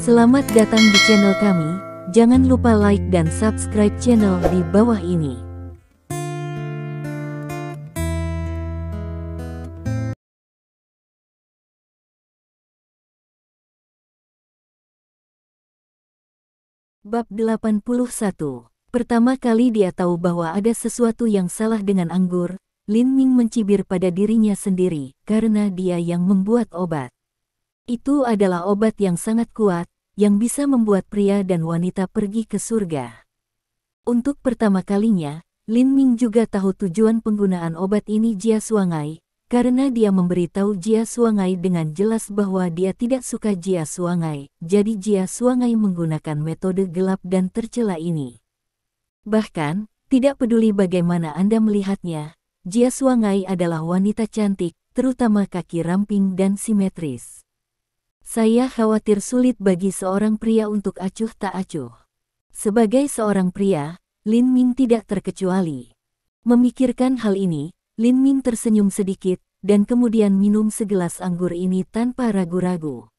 Selamat datang di channel kami, jangan lupa like dan subscribe channel di bawah ini. Bab 81. Pertama kali dia tahu bahwa ada sesuatu yang salah dengan anggur, Lin Ming mencibir pada dirinya sendiri, karena dia yang membuat obat. Itu adalah obat yang sangat kuat, yang bisa membuat pria dan wanita pergi ke surga. Untuk pertama kalinya, Lin Ming juga tahu tujuan penggunaan obat ini Jia Suangai, karena dia memberitahu Jia Suangai dengan jelas bahwa dia tidak suka Jia Suangai, jadi Jia Suangai menggunakan metode gelap dan tercela ini. Bahkan, tidak peduli bagaimana Anda melihatnya, Jia Suangai adalah wanita cantik, terutama kaki ramping dan simetris. Saya khawatir sulit bagi seorang pria untuk acuh tak acuh. Sebagai seorang pria, Lin Ming tidak terkecuali. Memikirkan hal ini, Lin Ming tersenyum sedikit, dan kemudian minum segelas anggur ini tanpa ragu-ragu.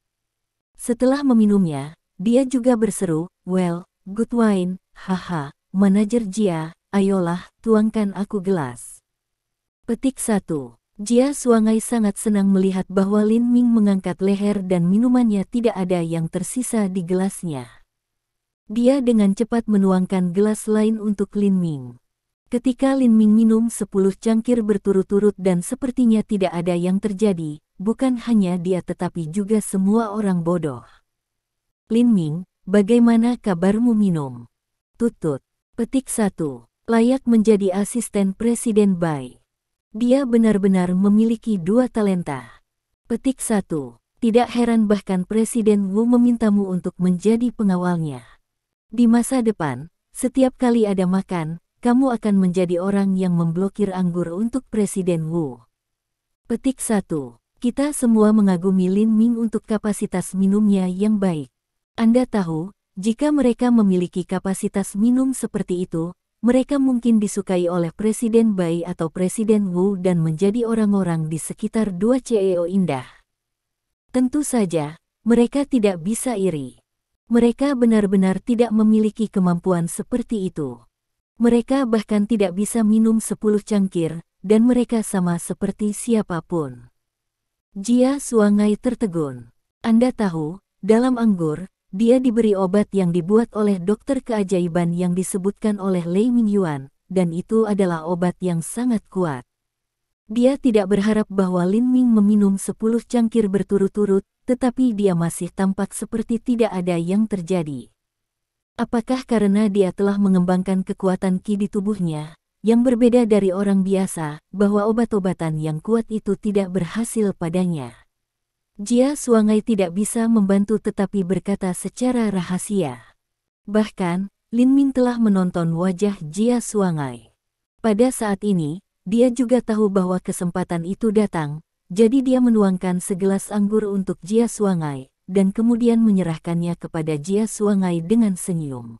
Setelah meminumnya, dia juga berseru, "Well, good wine, haha, manajer Jia, ayolah, tuangkan aku gelas." Petik 1. Jia Suangai sangat senang melihat bahwa Lin Ming mengangkat leher dan minumannya tidak ada yang tersisa di gelasnya. Dia dengan cepat menuangkan gelas lain untuk Lin Ming. Ketika Lin Ming minum 10 cangkir berturut-turut dan sepertinya tidak ada yang terjadi, bukan hanya dia tetapi juga semua orang bodoh. "Lin Ming, bagaimana kabarmu minum?" Tutut. Petik 1. Layak menjadi asisten Presiden Bai. Dia benar-benar memiliki dua talenta. Petik 1. Tidak heran bahkan Presiden Wu memintamu untuk menjadi pengawalnya. Di masa depan, setiap kali ada makan, kamu akan menjadi orang yang memblokir anggur untuk Presiden Wu. Petik 1. Kita semua mengagumi Lin Ming untuk kapasitas minumnya yang baik. Anda tahu, jika mereka memiliki kapasitas minum seperti itu, mereka mungkin disukai oleh Presiden Bai atau Presiden Wu dan menjadi orang-orang di sekitar dua CEO indah. Tentu saja, mereka tidak bisa iri. Mereka benar-benar tidak memiliki kemampuan seperti itu. Mereka bahkan tidak bisa minum 10 cangkir, dan mereka sama seperti siapapun. Jia Suangai tertegun. Anda tahu, dalam anggur, dia diberi obat yang dibuat oleh dokter keajaiban yang disebutkan oleh Lei Mingyuan, dan itu adalah obat yang sangat kuat. Dia tidak berharap bahwa Lin Ming meminum 10 cangkir berturut-turut, tetapi dia masih tampak seperti tidak ada yang terjadi. Apakah karena dia telah mengembangkan kekuatan Qi di tubuhnya, yang berbeda dari orang biasa, bahwa obat-obatan yang kuat itu tidak berhasil padanya? Jia Suangai tidak bisa membantu tetapi berkata secara rahasia. Bahkan, Lin Ming telah menonton wajah Jia Suangai. Pada saat ini, dia juga tahu bahwa kesempatan itu datang, jadi dia menuangkan segelas anggur untuk Jia Suangai, dan kemudian menyerahkannya kepada Jia Suangai dengan senyum.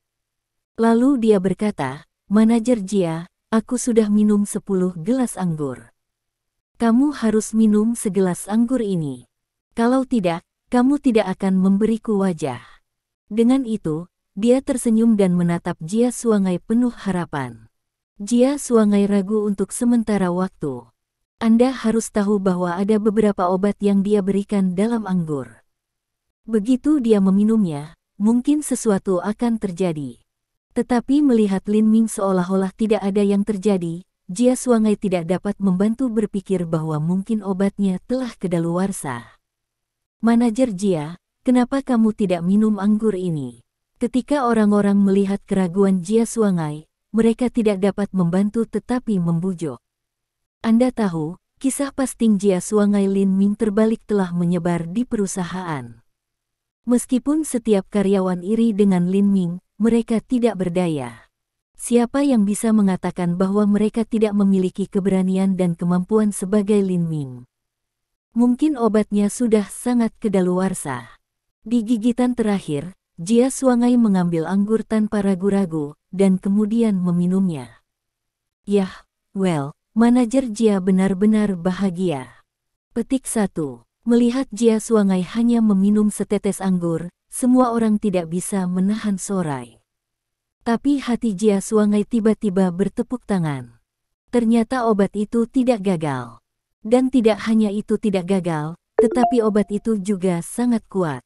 Lalu dia berkata, "Manajer Jia, aku sudah minum 10 gelas anggur. Kamu harus minum segelas anggur ini. Kalau tidak, kamu tidak akan memberiku wajah." Dengan itu, dia tersenyum dan menatap Jia Suangai penuh harapan. Jia Suangai ragu untuk sementara waktu. Anda harus tahu bahwa ada beberapa obat yang dia berikan dalam anggur. Begitu dia meminumnya, mungkin sesuatu akan terjadi. Tetapi melihat Lin Ming seolah-olah tidak ada yang terjadi, Jia Suangai tidak dapat membantu berpikir bahwa mungkin obatnya telah kedaluarsa. "Manajer Jia, kenapa kamu tidak minum anggur ini?" Ketika orang-orang melihat keraguan Jia Suangai, mereka tidak dapat membantu tetapi membujuk. Anda tahu, kisah pasting Jia Suangai Lin Ming terbalik telah menyebar di perusahaan. Meskipun setiap karyawan iri dengan Lin Ming, mereka tidak berdaya. Siapa yang bisa mengatakan bahwa mereka tidak memiliki keberanian dan kemampuan sebagai Lin Ming? Mungkin obatnya sudah sangat kedaluarsa. Di gigitan terakhir, Jia Suangai mengambil anggur tanpa ragu-ragu, dan kemudian meminumnya. Yah, well, manajer Jia benar-benar bahagia. Petik 1. Melihat Jia Suangai hanya meminum setetes anggur, semua orang tidak bisa menahan sorai. Tapi hati Jia Suangai tiba-tiba bertepuk tangan. Ternyata obat itu tidak gagal. Dan tidak hanya itu tidak gagal, tetapi obat itu juga sangat kuat.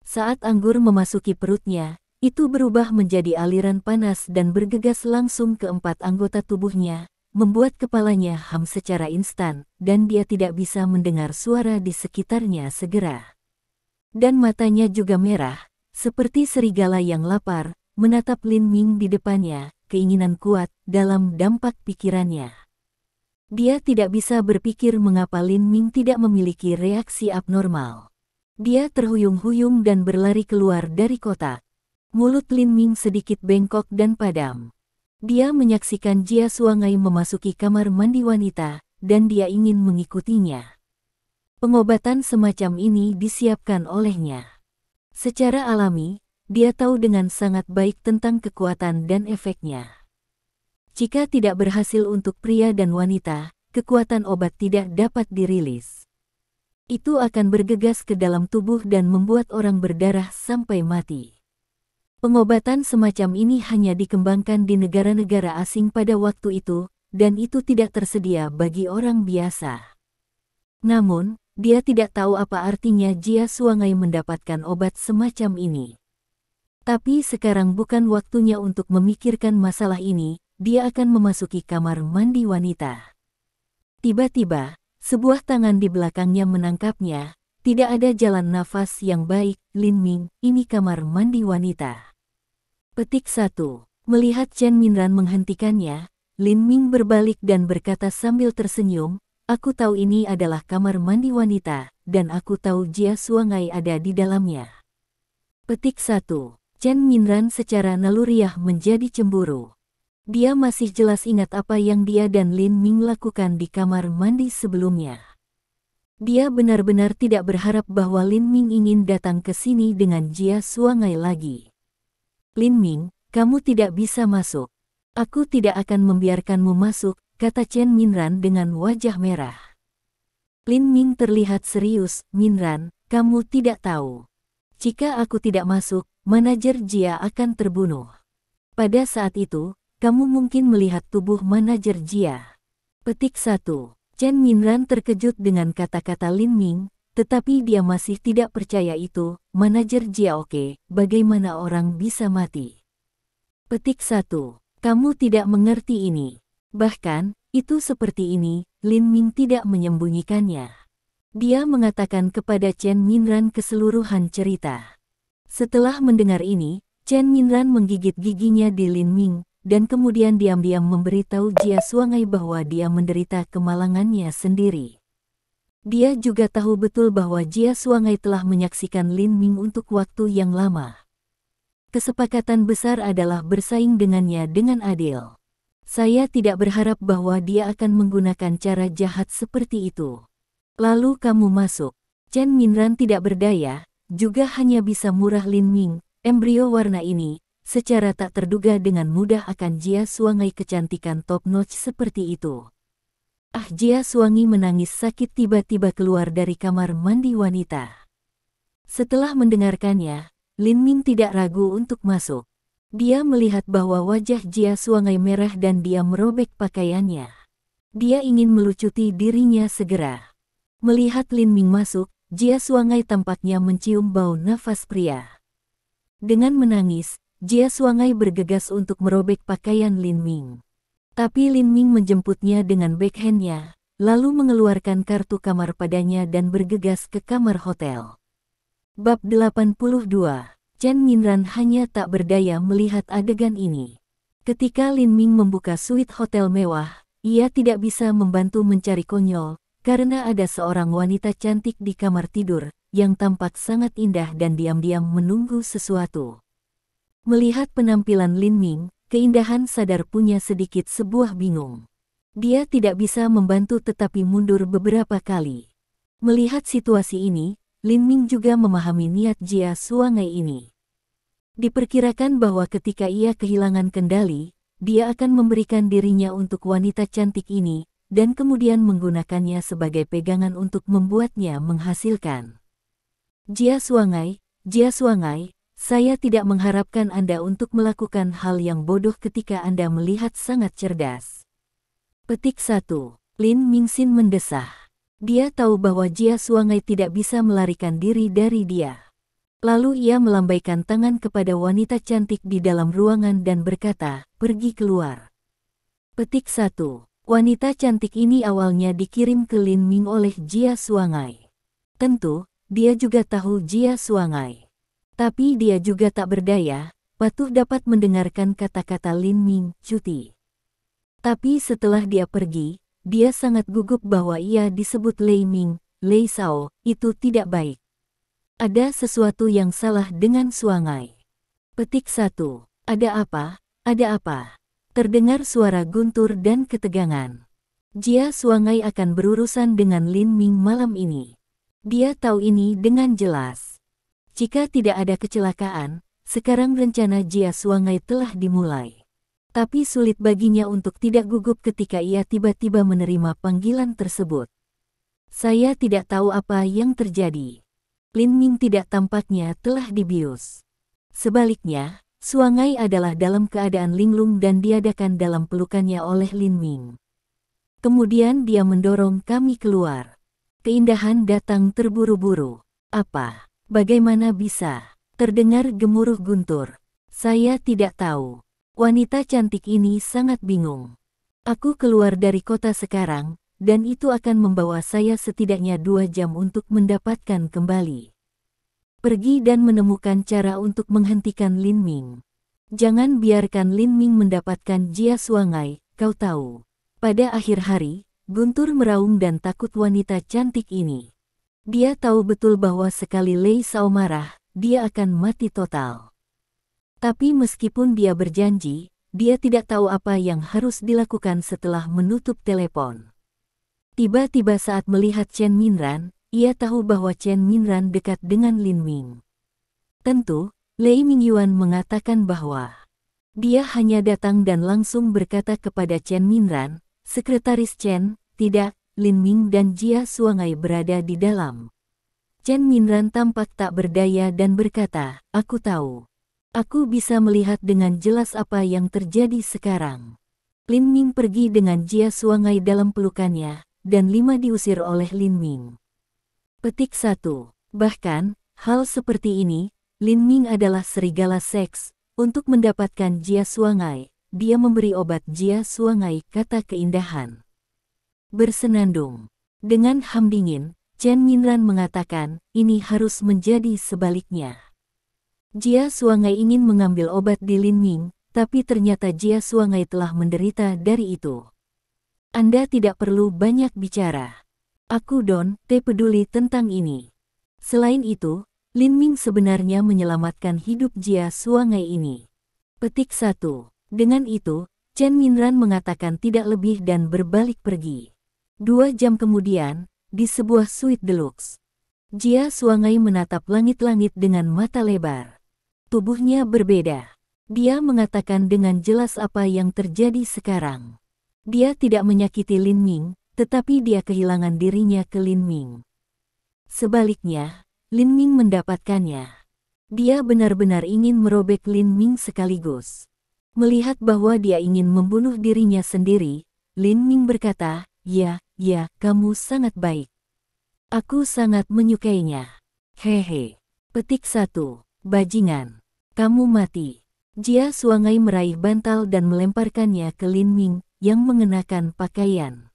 Saat anggur memasuki perutnya, itu berubah menjadi aliran panas dan bergegas langsung ke 4 anggota tubuhnya, membuat kepalanya ham secara instan, dan dia tidak bisa mendengar suara di sekitarnya segera. Dan matanya juga merah, seperti serigala yang lapar, menatap Lin Ming di depannya, keinginan kuat dalam dampak pikirannya. Dia tidak bisa berpikir mengapa Lin Ming tidak memiliki reaksi abnormal. Dia terhuyung-huyung dan berlari keluar dari kotak. Mulut Lin Ming sedikit bengkok dan padam. Dia menyaksikan Jia Suangai memasuki kamar mandi wanita, dan dia ingin mengikutinya. Pengobatan semacam ini disiapkan olehnya. Secara alami, dia tahu dengan sangat baik tentang kekuatan dan efeknya. Jika tidak berhasil untuk pria dan wanita, kekuatan obat tidak dapat dirilis. Itu akan bergegas ke dalam tubuh dan membuat orang berdarah sampai mati. Pengobatan semacam ini hanya dikembangkan di negara-negara asing pada waktu itu, dan itu tidak tersedia bagi orang biasa. Namun, dia tidak tahu apa artinya Jia Suangai mendapatkan obat semacam ini. Tapi sekarang bukan waktunya untuk memikirkan masalah ini, dia akan memasuki kamar mandi wanita. Tiba-tiba, sebuah tangan di belakangnya menangkapnya. Tidak ada jalan nafas yang baik, Lin Ming, ini kamar mandi wanita. Petik 1. Melihat Chen Minran menghentikannya, Lin Ming berbalik dan berkata sambil tersenyum, aku tahu ini adalah kamar mandi wanita, dan aku tahu Jia Suangai ada di dalamnya. Petik 1. Chen Minran secara naluriah menjadi cemburu. Dia masih jelas ingat apa yang dia dan Lin Ming lakukan di kamar mandi sebelumnya. Dia benar-benar tidak berharap bahwa Lin Ming ingin datang ke sini dengan Jia Suangai lagi. Lin Ming, kamu tidak bisa masuk. Aku tidak akan membiarkanmu masuk, kata Chen Minran dengan wajah merah. Lin Ming terlihat serius, Minran, kamu tidak tahu. Jika aku tidak masuk, manajer Jia akan terbunuh. Pada saat itu, kamu mungkin melihat tubuh manajer Jia. Petik 1. Chen Minran terkejut dengan kata-kata Lin Ming, tetapi dia masih tidak percaya itu, manajer Jia oke, bagaimana orang bisa mati. Petik 1. Kamu tidak mengerti ini. Bahkan, itu seperti ini, Lin Ming tidak menyembunyikannya. Dia mengatakan kepada Chen Minran keseluruhan cerita. Setelah mendengar ini, Chen Minran menggigit giginya di Lin Ming, dan kemudian diam-diam memberitahu Jia Suangai bahwa dia menderita kemalangannya sendiri. Dia juga tahu betul bahwa Jia Suangai telah menyaksikan Lin Ming untuk waktu yang lama. Kesepakatan besar adalah bersaing dengannya dengan adil. Saya tidak berharap bahwa dia akan menggunakan cara jahat seperti itu. Lalu kamu masuk. Chen Minran tidak berdaya, juga hanya bisa murah Lin Ming, embrio warna ini, secara tak terduga dengan mudah akan Jia Suangai kecantikan top notch seperti itu. Jia Suangai menangis sakit tiba-tiba keluar dari kamar mandi wanita. Setelah mendengarkannya, Lin Ming tidak ragu untuk masuk. Dia melihat bahwa wajah Jia Suangai merah dan dia merobek pakaiannya. Dia ingin melucuti dirinya segera. Melihat Lin Ming masuk, Jia Suangai tampaknya mencium bau nafas pria. Dengan menangis, Jia Suangai bergegas untuk merobek pakaian Lin Ming. Tapi Lin Ming menjemputnya dengan backhandnya, lalu mengeluarkan kartu kamar padanya dan bergegas ke kamar hotel. Bab 82. Chen Minran hanya tak berdaya melihat adegan ini. Ketika Lin Ming membuka suite hotel mewah, ia tidak bisa membantu mencari konyol, karena ada seorang wanita cantik di kamar tidur, yang tampak sangat indah dan diam-diam menunggu sesuatu. Melihat penampilan Lin Ming, keindahan sadar punya sedikit sebuah bingung. Dia tidak bisa membantu tetapi mundur beberapa kali. Melihat situasi ini, Lin Ming juga memahami niat Jia Suangai ini. Diperkirakan bahwa ketika ia kehilangan kendali, dia akan memberikan dirinya untuk wanita cantik ini, dan kemudian menggunakannya sebagai pegangan untuk membuatnya menghasilkan. Jia Suangai, Jia Suangai, saya tidak mengharapkan Anda untuk melakukan hal yang bodoh ketika Anda melihat sangat cerdas. Petik 1. Lin Mingxin mendesah. Dia tahu bahwa Jia Suangai tidak bisa melarikan diri dari dia. Lalu ia melambaikan tangan kepada wanita cantik di dalam ruangan dan berkata, pergi keluar. Petik 1. Wanita cantik ini awalnya dikirim ke Lin Ming oleh Jia Suangai. Tentu, dia juga tahu Jia Suangai. Tapi dia juga tak berdaya, patuh dapat mendengarkan kata-kata Lin Ming, cuti. Tapi setelah dia pergi, dia sangat gugup bahwa ia disebut Lei Ming, Lei Sao, itu tidak baik. Ada sesuatu yang salah dengan Suangai. Petik 1. Ada apa? Ada apa? Terdengar suara guntur dan ketegangan. Jia Suangai akan berurusan dengan Lin Ming malam ini. Dia tahu ini dengan jelas. Jika tidak ada kecelakaan, sekarang rencana Jia Suangai telah dimulai. Tapi sulit baginya untuk tidak gugup ketika ia tiba-tiba menerima panggilan tersebut. Saya tidak tahu apa yang terjadi. Lin Ming tidak tampaknya telah dibius. Sebaliknya, Suangai adalah dalam keadaan linglung dan diadakan dalam pelukannya oleh Lin Ming. Kemudian dia mendorong kami keluar. Keindahan datang terburu-buru. Apa? Bagaimana bisa? Terdengar gemuruh guntur. Saya tidak tahu. Wanita cantik ini sangat bingung. Aku keluar dari kota sekarang, dan itu akan membawa saya setidaknya 2 jam untuk mendapatkan kembali. Pergi dan menemukan cara untuk menghentikan Lin Ming. Jangan biarkan Lin Ming mendapatkan Jia Suangai, kau tahu. Pada akhir hari, guntur meraung dan takut wanita cantik ini. Dia tahu betul bahwa sekali Lei Sao marah, dia akan mati total. Tapi meskipun dia berjanji, dia tidak tahu apa yang harus dilakukan setelah menutup telepon. Tiba-tiba saat melihat Chen Minran, ia tahu bahwa Chen Minran dekat dengan Lin Ming. Tentu, Lei Mingyuan mengatakan bahwa dia hanya datang dan langsung berkata kepada Chen Minran, Sekretaris Chen, tidak, Lin Ming dan Jia Suangai berada di dalam. Chen Minran tampak tak berdaya dan berkata, aku tahu. Aku bisa melihat dengan jelas apa yang terjadi sekarang. Lin Ming pergi dengan Jia Suangai dalam pelukannya, dan 5 diusir oleh Lin Ming. Petik 1. Bahkan, hal seperti ini, Lin Ming adalah serigala seks. Untuk mendapatkan Jia Suangai, dia memberi obat Jia Suangai kata keindahan. Bersenandung. Dengan ham dingin, Chen Minran mengatakan, ini harus menjadi sebaliknya. Jia Suangai ingin mengambil obat di Lin Ming, tapi ternyata Jia Suangai telah menderita dari itu. Anda tidak perlu banyak bicara. Aku peduli tentang ini. Selain itu, Lin Ming sebenarnya menyelamatkan hidup Jia Suangai ini. Petik 1. Dengan itu, Chen Minran mengatakan tidak lebih dan berbalik pergi. 2 jam kemudian, di sebuah suite deluxe, Jia Suangai menatap langit-langit dengan mata lebar. Tubuhnya berbeda. Dia mengatakan dengan jelas apa yang terjadi sekarang. Dia tidak menyakiti Lin Ming, tetapi dia kehilangan dirinya ke Lin Ming. Sebaliknya, Lin Ming mendapatkannya. Dia benar-benar ingin merobek Lin Ming sekaligus. Melihat bahwa dia ingin membunuh dirinya sendiri, Lin Ming berkata, ya, kamu sangat baik. Aku sangat menyukainya. Hehe. Petik 1. Bajingan. Kamu mati. Jia Suangai meraih bantal dan melemparkannya ke Lin Ming, yang mengenakan pakaian.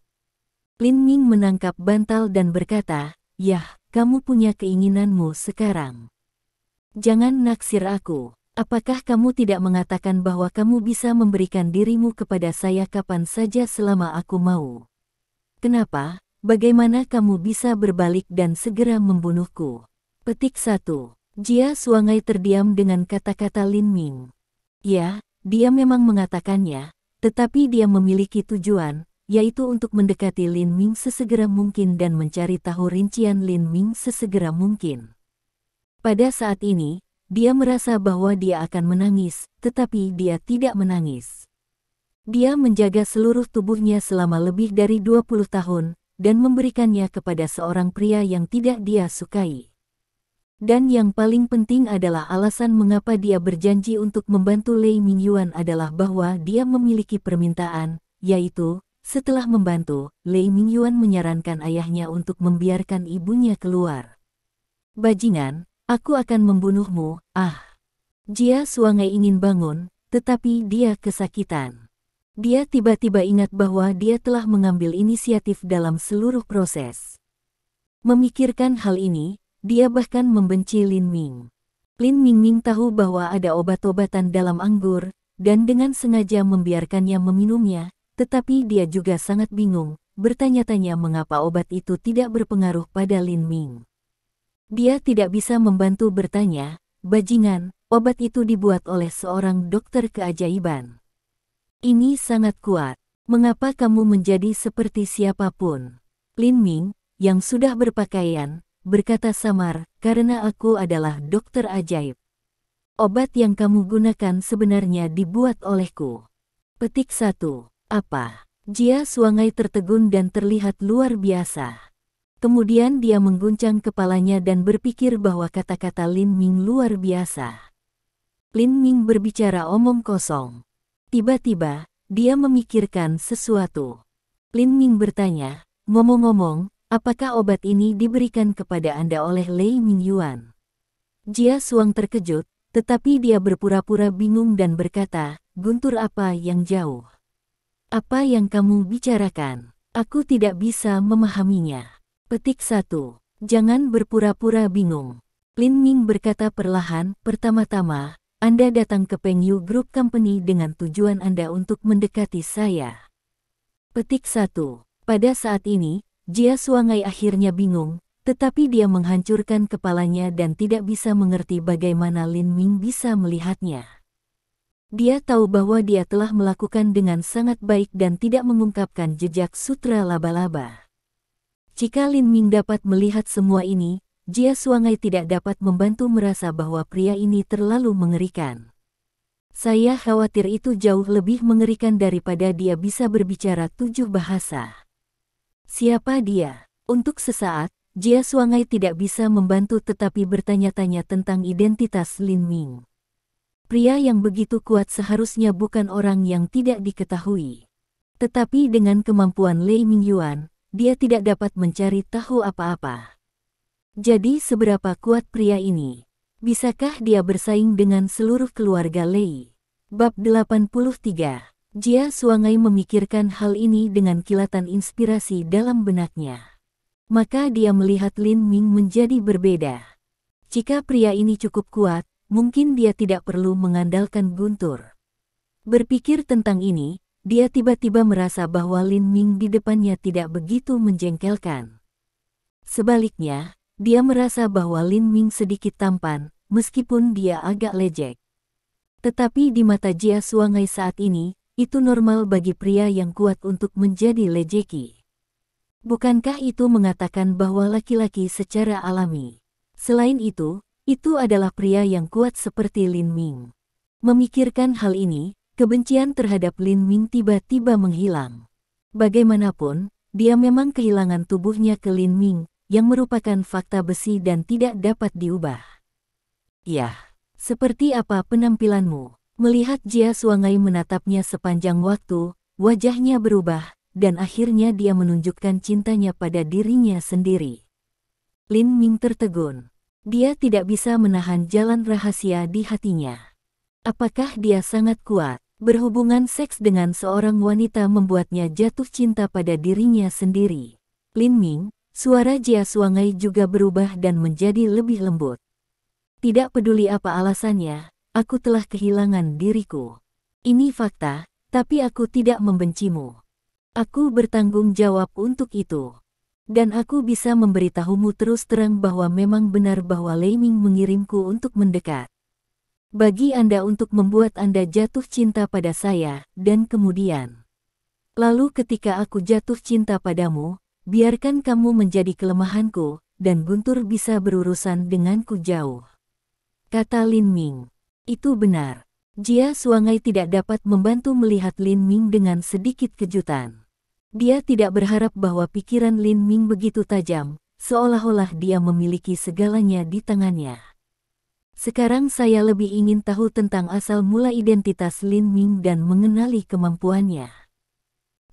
Lin Ming menangkap bantal dan berkata, yah, kamu punya keinginanmu sekarang. Jangan naksir aku. Apakah kamu tidak mengatakan bahwa kamu bisa memberikan dirimu kepada saya kapan saja selama aku mau? Kenapa? Bagaimana kamu bisa berbalik dan segera membunuhku? Petik 1. Jia Suangai terdiam dengan kata-kata Lin Ming. Ya, dia memang mengatakannya, tetapi dia memiliki tujuan, yaitu untuk mendekati Lin Ming sesegera mungkin dan mencari tahu rincian Lin Ming sesegera mungkin. Pada saat ini, dia merasa bahwa dia akan menangis, tetapi dia tidak menangis. Dia menjaga seluruh tubuhnya selama lebih dari 20 tahun, dan memberikannya kepada seorang pria yang tidak dia sukai. Dan yang paling penting adalah alasan mengapa dia berjanji untuk membantu Lei Mingyuan adalah bahwa dia memiliki permintaan, yaitu, setelah membantu, Lei Mingyuan menyarankan ayahnya untuk membiarkan ibunya keluar. Bajingan, aku akan membunuhmu, Jia Suangai ingin bangun, tetapi dia kesakitan. Dia tiba-tiba ingat bahwa dia telah mengambil inisiatif dalam seluruh proses. Memikirkan hal ini, dia bahkan membenci Lin Ming. Lin Ming tahu bahwa ada obat-obatan dalam anggur, dan dengan sengaja membiarkannya meminumnya, tetapi dia juga sangat bingung, bertanya-tanya mengapa obat itu tidak berpengaruh pada Lin Ming. Dia tidak bisa membantu bertanya, bajingan, obat itu dibuat oleh seorang dokter keajaiban. Ini sangat kuat. Mengapa kamu menjadi seperti siapapun? Lin Ming, yang sudah berpakaian, berkata samar, karena aku adalah dokter ajaib. Obat yang kamu gunakan sebenarnya dibuat olehku. Petik 1. Apa? Jia Suangai tertegun dan terlihat luar biasa. Kemudian dia mengguncang kepalanya dan berpikir bahwa kata-kata Lin Ming luar biasa. Lin Ming berbicara omong kosong. Tiba-tiba, dia memikirkan sesuatu. Lin Ming bertanya, ngomong-ngomong, apakah obat ini diberikan kepada Anda oleh Lei Mingyuan? Jia Suang terkejut, tetapi dia berpura-pura bingung dan berkata, guntur apa yang jauh? Apa yang kamu bicarakan? Aku tidak bisa memahaminya. Petik 1. Jangan berpura-pura bingung. Lin Ming berkata perlahan, pertama-tama, Anda datang ke Pengyu Group Company dengan tujuan Anda untuk mendekati saya. Petik 1. Pada saat ini, Jia Suangai akhirnya bingung, tetapi dia menghancurkan kepalanya dan tidak bisa mengerti bagaimana Lin Ming bisa melihatnya. Dia tahu bahwa dia telah melakukan dengan sangat baik dan tidak mengungkapkan jejak sutra laba-laba. Jika Lin Ming dapat melihat semua ini, Jia Suangai tidak dapat membantu merasa bahwa pria ini terlalu mengerikan. Saya khawatir itu jauh lebih mengerikan daripada dia bisa berbicara 7 bahasa. Siapa dia? Untuk sesaat, Jia Suangai tidak bisa membantu tetapi bertanya-tanya tentang identitas Lin Ming. Pria yang begitu kuat seharusnya bukan orang yang tidak diketahui. Tetapi dengan kemampuan Lei Mingyuan, dia tidak dapat mencari tahu apa-apa. Jadi seberapa kuat pria ini? Bisakah dia bersaing dengan seluruh keluarga Lei? Bab 83. Jia Suangai memikirkan hal ini dengan kilatan inspirasi dalam benaknya. Maka dia melihat Lin Ming menjadi berbeda. Jika pria ini cukup kuat, mungkin dia tidak perlu mengandalkan guntur. Berpikir tentang ini, dia tiba-tiba merasa bahwa Lin Ming di depannya tidak begitu menjengkelkan. Sebaliknya, dia merasa bahwa Lin Ming sedikit tampan, meskipun dia agak lejek. Tetapi di mata Jia Suangai saat ini, itu normal bagi pria yang kuat untuk menjadi lejeki. Bukankah itu mengatakan bahwa laki-laki secara alami? Selain itu adalah pria yang kuat seperti Lin Ming. Memikirkan hal ini, kebencian terhadap Lin Ming tiba-tiba menghilang. Bagaimanapun, dia memang kehilangan tubuhnya ke Lin Ming, yang merupakan fakta besi dan tidak dapat diubah. Yah, seperti apa penampilanmu? Melihat Jia Suangai menatapnya sepanjang waktu, wajahnya berubah, dan akhirnya dia menunjukkan cintanya pada dirinya sendiri. Lin Ming tertegun. Dia tidak bisa menahan jalan rahasia di hatinya. Apakah dia sangat kuat? Berhubungan seks dengan seorang wanita membuatnya jatuh cinta pada dirinya sendiri. Lin Ming, suara Jia Suangai juga berubah dan menjadi lebih lembut. Tidak peduli apa alasannya, aku telah kehilangan diriku. Ini fakta, tapi aku tidak membencimu. Aku bertanggung jawab untuk itu. Dan aku bisa memberitahumu terus terang bahwa memang benar bahwa Lei Ming mengirimku untuk mendekat. Bagi Anda untuk membuat Anda jatuh cinta pada saya, dan kemudian. Lalu ketika aku jatuh cinta padamu, biarkan kamu menjadi kelemahanku, dan guntur bisa berurusan denganku jauh. Kata Lin Ming. Itu benar. Jia Suangai tidak dapat membantu melihat Lin Ming dengan sedikit kejutan. Dia tidak berharap bahwa pikiran Lin Ming begitu tajam, seolah-olah dia memiliki segalanya di tangannya. Sekarang saya lebih ingin tahu tentang asal mula identitas Lin Ming dan mengenali kemampuannya.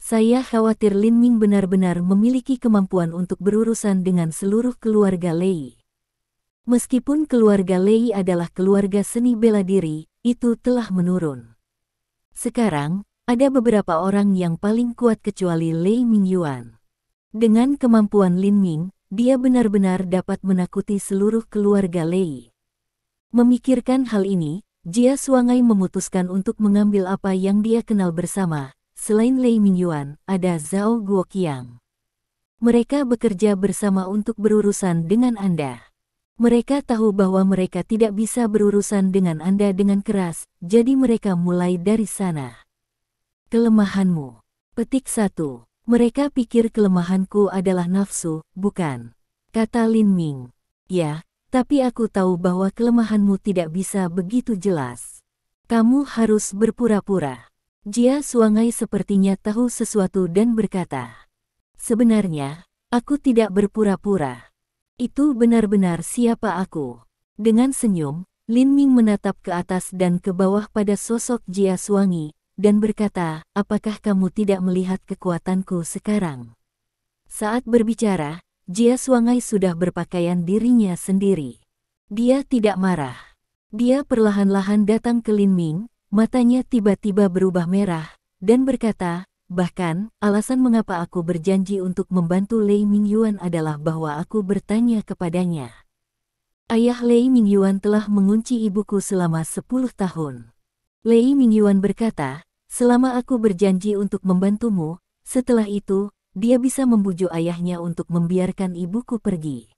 Saya khawatir Lin Ming benar-benar memiliki kemampuan untuk berurusan dengan seluruh keluarga Lei. Meskipun keluarga Lei adalah keluarga seni bela diri, itu telah menurun. Sekarang, ada beberapa orang yang paling kuat kecuali Lei Mingyuan. Dengan kemampuan Lin Ming, dia benar-benar dapat menakuti seluruh keluarga Lei. Memikirkan hal ini, Jia Suangai memutuskan untuk mengambil apa yang dia kenal bersama. Selain Lei Mingyuan, ada Zhao Guoqiang. Mereka bekerja bersama untuk berurusan dengan Anda. Mereka tahu bahwa mereka tidak bisa berurusan dengan Anda dengan keras, jadi mereka mulai dari sana. Kelemahanmu. Petik 1. Mereka pikir kelemahanku adalah nafsu, bukan? Kata Lin Ming. Ya, tapi aku tahu bahwa kelemahanmu tidak bisa begitu jelas. Kamu harus berpura-pura. Jia Suangai sepertinya tahu sesuatu dan berkata, "Sebenarnya, aku tidak berpura-pura. Itu benar-benar siapa aku." Dengan senyum, Lin Ming menatap ke atas dan ke bawah pada sosok Jia Suangai, dan berkata, "Apakah kamu tidak melihat kekuatanku sekarang?" Saat berbicara, Jia Suangai sudah berpakaian dirinya sendiri. Dia tidak marah. Dia perlahan-lahan datang ke Lin Ming, matanya tiba-tiba berubah merah, dan berkata, "Bahkan, alasan mengapa aku berjanji untuk membantu Lei Mingyuan adalah bahwa aku bertanya kepadanya. Ayah Lei Mingyuan telah mengunci ibuku selama 10 tahun. Lei Mingyuan berkata, selama aku berjanji untuk membantumu, setelah itu, dia bisa membujuk ayahnya untuk membiarkan ibuku pergi."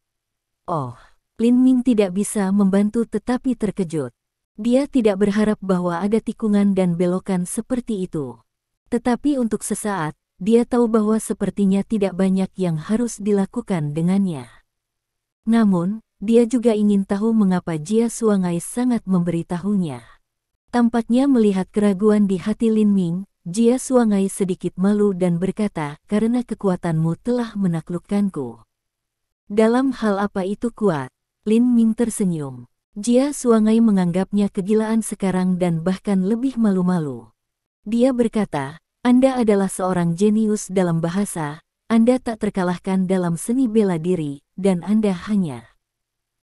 Oh, Lin Ming tidak bisa membantu tetapi terkejut. Dia tidak berharap bahwa ada tikungan dan belokan seperti itu. Tetapi untuk sesaat, dia tahu bahwa sepertinya tidak banyak yang harus dilakukan dengannya. Namun, dia juga ingin tahu mengapa Jia Suangai sangat memberitahunya. Tampaknya melihat keraguan di hati Lin Ming, Jia Suangai sedikit malu dan berkata, "Karena kekuatanmu telah menaklukkanku." Dalam hal apa itu kuat? Lin Ming tersenyum. Jia Suangai menganggapnya kegilaan sekarang dan bahkan lebih malu-malu. Dia berkata, "Anda adalah seorang jenius dalam bahasa, Anda tak terkalahkan dalam seni bela diri, dan Anda hanya..."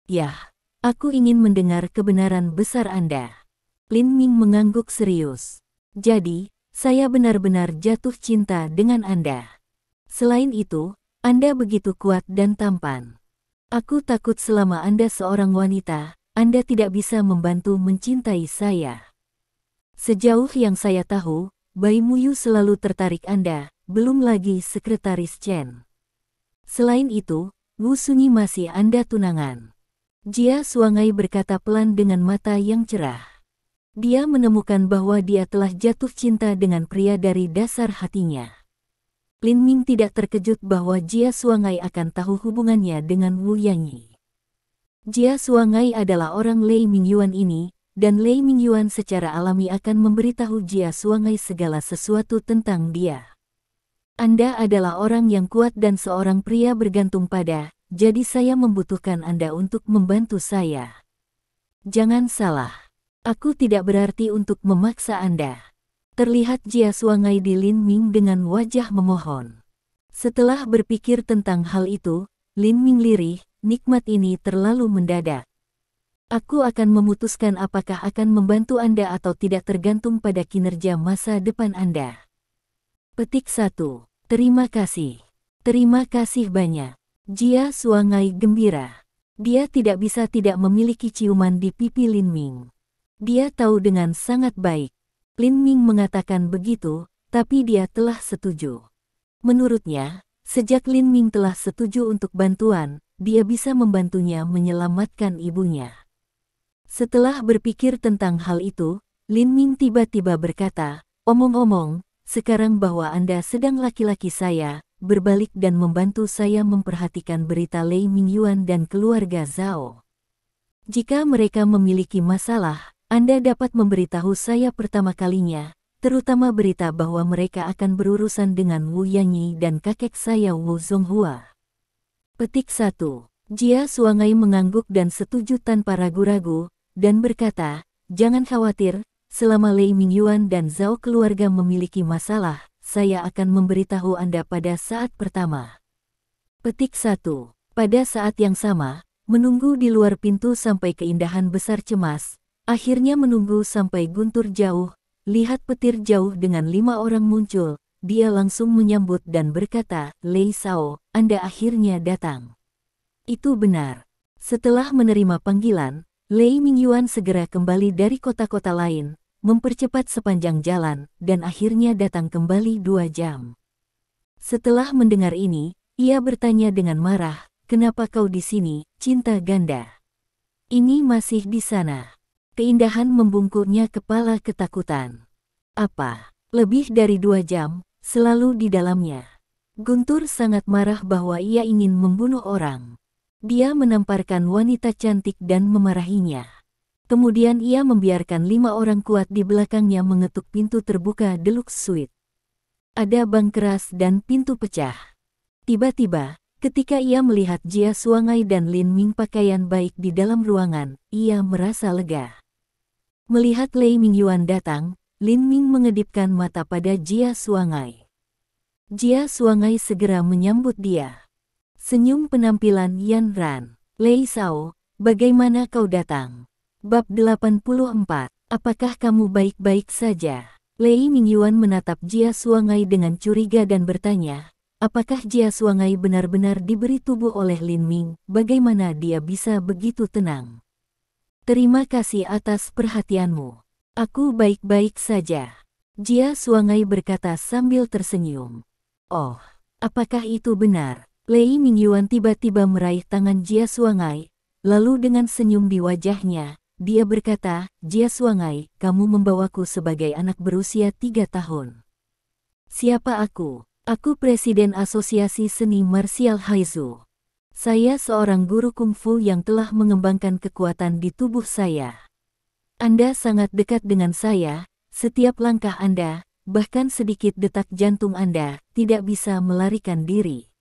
"Yah, aku ingin mendengar kebenaran besar Anda." Lin Ming mengangguk serius. "Jadi, saya benar-benar jatuh cinta dengan Anda. Selain itu, Anda begitu kuat dan tampan. Aku takut selama Anda seorang wanita, Anda tidak bisa membantu mencintai saya. Sejauh yang saya tahu, Bai Muyu selalu tertarik Anda, belum lagi Sekretaris Chen. Selain itu, Wu Sunyi masih Anda tunangan." Jia Suangai berkata pelan dengan mata yang cerah. Dia menemukan bahwa dia telah jatuh cinta dengan pria dari dasar hatinya. Lin Ming tidak terkejut bahwa Jia Suangai akan tahu hubungannya dengan Wu Yanyi. Jia Suangai adalah orang Lei Mingyuan ini, dan Lei Mingyuan secara alami akan memberitahu Jia Suangai segala sesuatu tentang dia. "Anda adalah orang yang kuat dan seorang pria bergantung pada, jadi saya membutuhkan Anda untuk membantu saya. Jangan salah, aku tidak berarti untuk memaksa Anda." Terlihat Jia Suangai di Lin Ming dengan wajah memohon. Setelah berpikir tentang hal itu, Lin Ming lirih, "Nikmat ini terlalu mendadak. Aku akan memutuskan apakah akan membantu Anda atau tidak tergantung pada kinerja masa depan Anda." Petik 1. Terima kasih. Terima kasih banyak. Jia Suangai gembira. Dia tidak bisa tidak memiliki ciuman di pipi Lin Ming. Dia tahu dengan sangat baik. Lin Ming mengatakan begitu, tapi dia telah setuju. Menurutnya, sejak Lin Ming telah setuju untuk bantuan, dia bisa membantunya menyelamatkan ibunya. Setelah berpikir tentang hal itu, Lin Ming tiba-tiba berkata, "Omong-omong, sekarang bahwa Anda sedang laki-laki saya, berbalik dan membantu saya memperhatikan berita Lei Mingyuan dan keluarga Zhao. Jika mereka memiliki masalah, Anda dapat memberitahu saya pertama kalinya, terutama berita bahwa mereka akan berurusan dengan Wu Yanyi dan kakek saya Wu Zonghua." Petik 1. Jia Suangai mengangguk dan setuju tanpa ragu-ragu, dan berkata, jangan khawatir, selama Lei Mingyuan dan Zhao keluarga memiliki masalah, saya akan memberitahu Anda pada saat pertama. Petik 1. Pada saat yang sama, menunggu di luar pintu sampai keindahan besar cemas, akhirnya menunggu sampai Guntur jauh, lihat petir jauh dengan 5 orang muncul, dia langsung menyambut dan berkata, Lei Sao, Anda akhirnya datang. Itu benar. Setelah menerima panggilan, Lei Mingyuan segera kembali dari kota-kota lain, mempercepat sepanjang jalan, dan akhirnya datang kembali 2 jam. Setelah mendengar ini, ia bertanya dengan marah, kenapa kau di sini, cinta ganda? Ini masih di sana. Keindahan membungkuknya kepala ketakutan. Apa? Lebih dari 2 jam, selalu di dalamnya. Guntur sangat marah bahwa ia ingin membunuh orang. Dia menamparkan wanita cantik dan memarahinya. Kemudian ia membiarkan 5 orang kuat di belakangnya mengetuk pintu terbuka deluxe suite. Ada bang keras dan pintu pecah. Tiba-tiba, ketika ia melihat Jia Suangai dan Lin Ming pakaian baik di dalam ruangan, ia merasa lega. Melihat Lei Mingyuan datang, Lin Ming mengedipkan mata pada Jia Suangai. Jia Suangai segera menyambut dia. Senyum penampilan Yan Ran. Lei Sao, bagaimana kau datang? Bab 84. Apakah kamu baik-baik saja? Lei Mingyuan menatap Jia Suangai dengan curiga dan bertanya, apakah Jia Suangai benar-benar diberi tubuh oleh Lin Ming? Bagaimana dia bisa begitu tenang? Terima kasih atas perhatianmu. Aku baik-baik saja. Jia Suangai berkata sambil tersenyum. Oh, apakah itu benar? Lei Mingyuan tiba-tiba meraih tangan Jia Suangai, lalu dengan senyum di wajahnya, dia berkata, Jia Suangai, kamu membawaku sebagai anak berusia 3 tahun. Siapa aku? Aku Presiden Asosiasi Seni Marsial Haizu. Saya seorang guru kungfu yang telah mengembangkan kekuatan di tubuh saya. Anda sangat dekat dengan saya, setiap langkah Anda, bahkan sedikit detak jantung Anda, tidak bisa melarikan diri.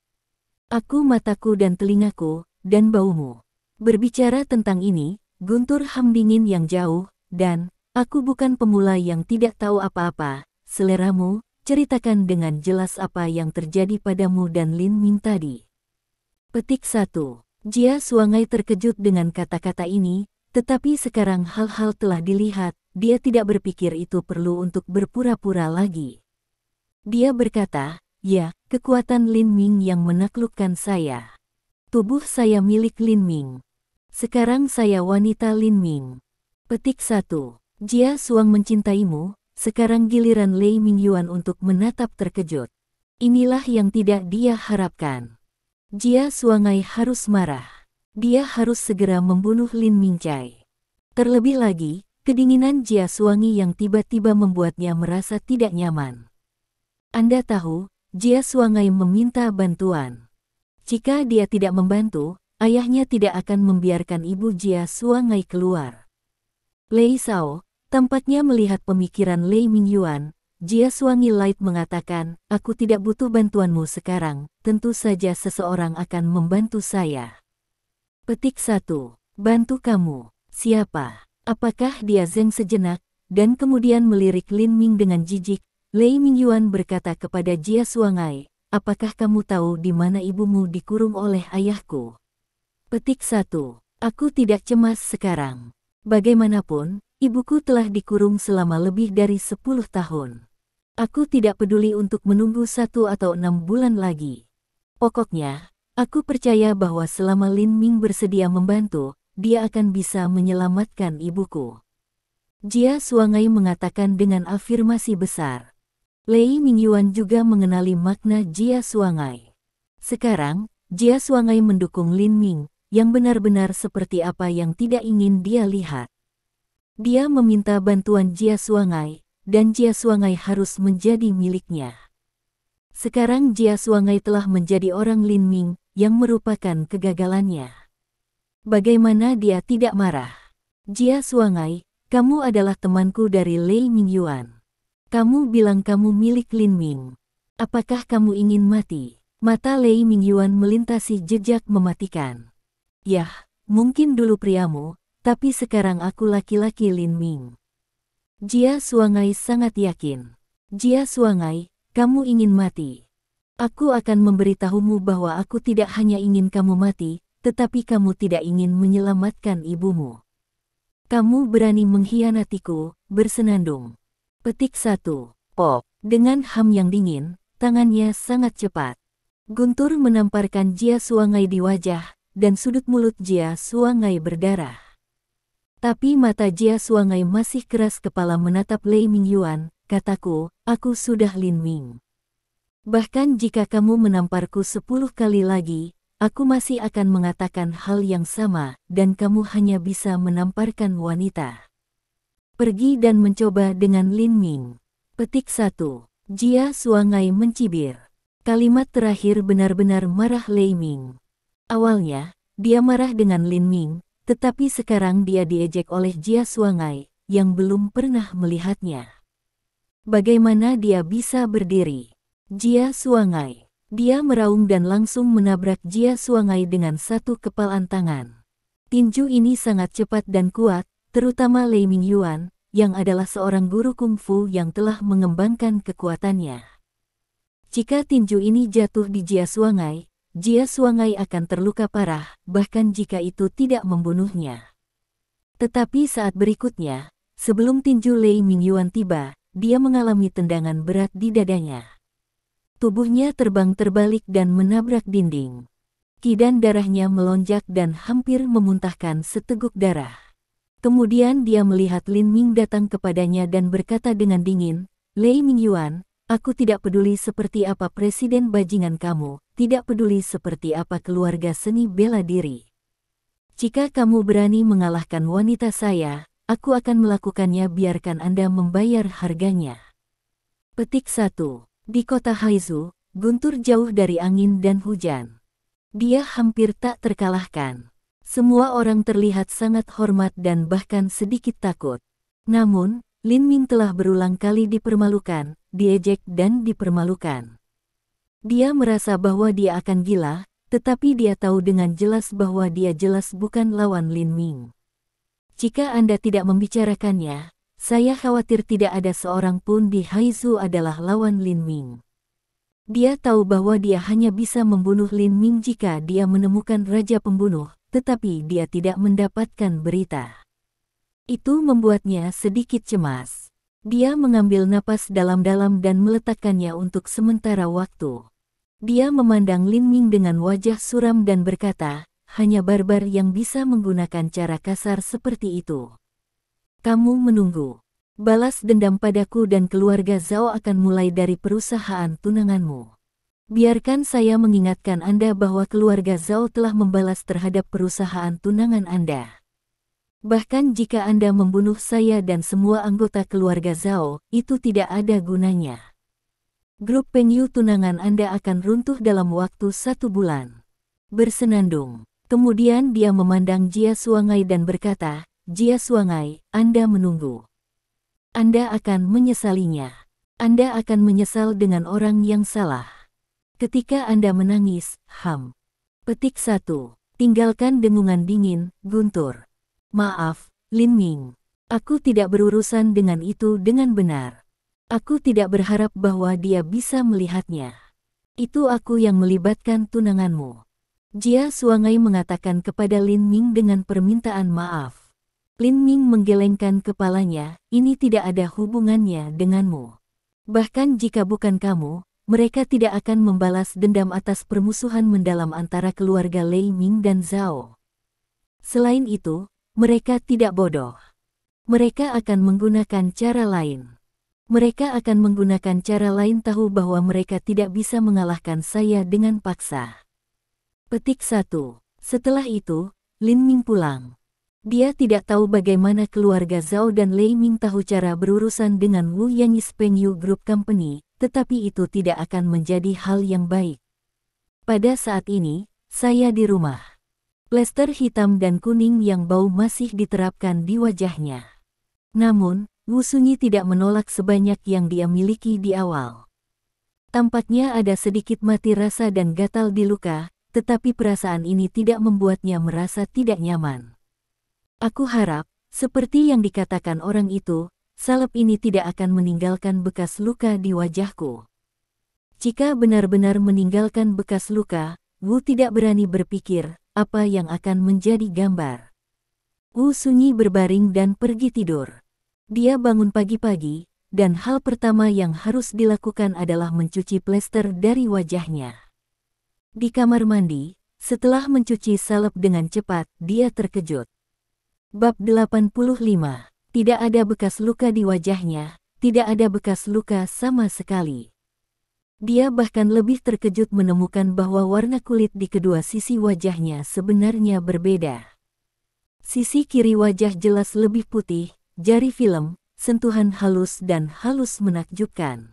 Aku mataku dan telingaku, dan baumu. Berbicara tentang ini, Guntur Ham dingin yang jauh, dan, aku bukan pemula yang tidak tahu apa-apa, seleramu, ceritakan dengan jelas apa yang terjadi padamu dan Lin Ming tadi. Petik 1. Jia Suangai terkejut dengan kata-kata ini, tetapi sekarang hal-hal telah dilihat, dia tidak berpikir itu perlu untuk berpura-pura lagi. Dia berkata, ya, kekuatan Lin Ming yang menaklukkan saya. Tubuh saya milik Lin Ming. Sekarang saya wanita Lin Ming. Petik 1. Jia Suang mencintaimu, sekarang giliran Lei Mingyuan untuk menatap terkejut. Inilah yang tidak dia harapkan. Jia Suangai harus marah. Dia harus segera membunuh Lin Mingcai. Terlebih lagi, kedinginan Jia Suangi yang tiba-tiba membuatnya merasa tidak nyaman. Anda tahu, Jia Suangai meminta bantuan. Jika dia tidak membantu, ayahnya tidak akan membiarkan ibu Jia Suangai keluar. Lei Sao, tampaknya melihat pemikiran Lei Mingyuan, Jia Suangai Light mengatakan, aku tidak butuh bantuanmu sekarang, tentu saja seseorang akan membantu saya. Petik 1. Bantu kamu. Siapa? Apakah dia Zeng sejenak, dan kemudian melirik Lin Ming dengan jijik. Lei Mingyuan berkata kepada Jia Suangai, apakah kamu tahu di mana ibumu dikurung oleh ayahku? Petik 1. Aku tidak cemas sekarang. Bagaimanapun, ibuku telah dikurung selama lebih dari 10 tahun. Aku tidak peduli untuk menunggu 1 atau 6 bulan lagi. Pokoknya, aku percaya bahwa selama Lin Ming bersedia membantu, dia akan bisa menyelamatkan ibuku. Jia Suangai mengatakan dengan afirmasi besar. Lei Mingyuan juga mengenali makna Jia Suangai. Sekarang, Jia Suangai mendukung Lin Ming, yang benar-benar seperti apa yang tidak ingin dia lihat. Dia meminta bantuan Jia Suangai, dan Jia Suangai harus menjadi miliknya. Sekarang Jia Suangai telah menjadi orang Lin Ming, yang merupakan kegagalannya. Bagaimana dia tidak marah? Jia Suangai, kamu adalah temanku dari Lei Mingyuan. Kamu bilang kamu milik Lin Ming. Apakah kamu ingin mati? Mata Lei Mingyuan melintasi jejak mematikan. Yah, mungkin dulu priamu, tapi sekarang aku laki-laki Lin Ming. Jia Suangai sangat yakin. Jia Suangai, kamu ingin mati. Aku akan memberitahumu bahwa aku tidak hanya ingin kamu mati, tetapi kamu tidak ingin menyelamatkan ibumu. Kamu berani mengkhianatiku, bersenandung. Petik 1. Pop. Dengan ham yang dingin, tangannya sangat cepat. Guntur menamparkan Jia Suangai di wajah, dan sudut mulut Jia Suangai berdarah. Tapi mata Jia Suangai masih keras kepala menatap Lei Mingyuan, kataku, aku sudah Lin Ming. Bahkan jika kamu menamparku 10 kali lagi, aku masih akan mengatakan hal yang sama, dan kamu hanya bisa menamparkan wanita. Pergi dan mencoba dengan Lin Ming. Petik 1. Jia Suangai mencibir. Kalimat terakhir benar-benar marah Lei Ming. Awalnya, dia marah dengan Lin Ming, tetapi sekarang dia diejek oleh Jia Suangai, yang belum pernah melihatnya. Bagaimana dia bisa berdiri? Jia Suangai. Dia meraung dan langsung menabrak Jia Suangai dengan satu kepalan tangan. Tinju ini sangat cepat dan kuat, terutama Lei Mingyuan, yang adalah seorang guru kungfu yang telah mengembangkan kekuatannya. Jika tinju ini jatuh di Jia Suangai akan terluka parah, bahkan jika itu tidak membunuhnya. Tetapi saat berikutnya, sebelum tinju Lei Mingyuan tiba, dia mengalami tendangan berat di dadanya. Tubuhnya terbang terbalik dan menabrak dinding. Kidan darahnya melonjak dan hampir memuntahkan seteguk darah. Kemudian dia melihat Lin Ming datang kepadanya dan berkata dengan dingin, Lei Mingyuan, aku tidak peduli seperti apa presiden bajingan kamu, tidak peduli seperti apa keluarga seni bela diri. Jika kamu berani mengalahkan wanita saya, aku akan melakukannya biarkan Anda membayar harganya. Petik 1. Di kota Haizu, Guntur jauh dari angin dan hujan. Dia hampir tak terkalahkan. Semua orang terlihat sangat hormat dan bahkan sedikit takut. Namun, Lin Ming telah berulang kali dipermalukan, diejek dan dipermalukan. Dia merasa bahwa dia akan gila, tetapi dia tahu dengan jelas bahwa dia jelas bukan lawan Lin Ming. Jika Anda tidak membicarakannya, saya khawatir tidak ada seorang pun di Haizu adalah lawan Lin Ming. Dia tahu bahwa dia hanya bisa membunuh Lin Ming jika dia menemukan raja pembunuh, tetapi dia tidak mendapatkan berita. Itu membuatnya sedikit cemas. Dia mengambil napas dalam-dalam dan meletakkannya untuk sementara waktu. Dia memandang Lin Ming dengan wajah suram dan berkata, hanya barbar yang bisa menggunakan cara kasar seperti itu. Kamu menunggu. Balas dendam padaku dan keluarga Zhao akan mulai dari perusahaan tunanganmu. Biarkan saya mengingatkan Anda bahwa keluarga Zhao telah membalas terhadap perusahaan tunangan Anda. Bahkan jika Anda membunuh saya dan semua anggota keluarga Zhao, itu tidak ada gunanya. Grup Pengyu tunangan Anda akan runtuh dalam waktu 1 bulan. Bersenandung. Kemudian dia memandang Jia Suangai dan berkata, Jia Suangai, Anda menunggu. Anda akan menyesalinya. Anda akan menyesal dengan orang yang salah. Ketika Anda menangis, Petik 1. Tinggalkan dengungan dingin, Guntur. Maaf, Lin Ming. Aku tidak berurusan dengan itu dengan benar. Aku tidak berharap bahwa dia bisa melihatnya. Itu aku yang melibatkan tunanganmu. Jia Suangai mengatakan kepada Lin Ming dengan permintaan maaf. Lin Ming menggelengkan kepalanya, ini tidak ada hubungannya denganmu. Bahkan jika bukan kamu, mereka tidak akan membalas dendam atas permusuhan mendalam antara keluarga Lei Ming dan Zhao. Selain itu, mereka tidak bodoh. Mereka akan menggunakan cara lain. Mereka akan menggunakan cara lain tahu bahwa mereka tidak bisa mengalahkan saya dengan paksa. Petik 1. Setelah itu, Lin Ming pulang. Dia tidak tahu bagaimana keluarga Zhao dan Lei Ming tahu cara berurusan dengan Wu Yanyis Pengyu Group Company, tetapi itu tidak akan menjadi hal yang baik. Pada saat ini, saya di rumah. Plester hitam dan kuning yang bau masih diterapkan di wajahnya. Namun, Wu Sunyi tidak menolak sebanyak yang dia miliki di awal. Tampaknya ada sedikit mati rasa dan gatal di luka, tetapi perasaan ini tidak membuatnya merasa tidak nyaman. Aku harap, seperti yang dikatakan orang itu, salep ini tidak akan meninggalkan bekas luka di wajahku. Jika benar-benar meninggalkan bekas luka, Wu tidak berani berpikir apa yang akan menjadi gambar. Wu sunyi berbaring dan pergi tidur. Dia bangun pagi-pagi, dan hal pertama yang harus dilakukan adalah mencuci plester dari wajahnya. Di kamar mandi, setelah mencuci salep dengan cepat, dia terkejut. Bab 85. Tidak ada bekas luka di wajahnya, tidak ada bekas luka sama sekali. Dia bahkan lebih terkejut menemukan bahwa warna kulit di kedua sisi wajahnya sebenarnya berbeda. Sisi kiri wajah jelas lebih putih, jari film, sentuhan halus dan halus menakjubkan.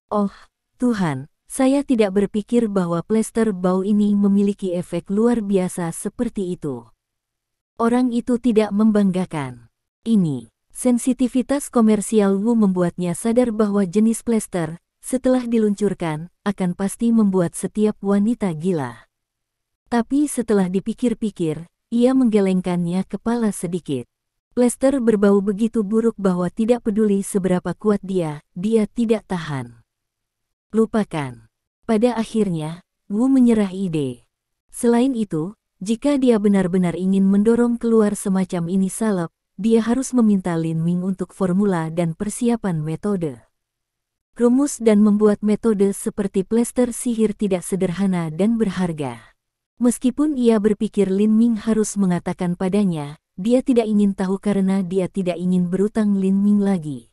Oh, Tuhan, saya tidak berpikir bahwa plester bau ini memiliki efek luar biasa seperti itu. Orang itu tidak membanggakan. Ini, sensitivitas komersial Wu membuatnya sadar bahwa jenis plester, setelah diluncurkan, akan pasti membuat setiap wanita gila. Tapi setelah dipikir-pikir, ia menggelengkannya kepala sedikit. Plester berbau begitu buruk bahwa tidak peduli seberapa kuat dia tidak tahan. Lupakan. Pada akhirnya, Wu menyerah ide. Selain itu, jika dia benar-benar ingin mendorong keluar semacam ini salep, dia harus meminta Lin Ming untuk formula dan persiapan metode. Rumus dan membuat metode seperti plester sihir tidak sederhana dan berharga. Meskipun ia berpikir Lin Ming harus mengatakan padanya, dia tidak ingin tahu karena dia tidak ingin berutang Lin Ming lagi.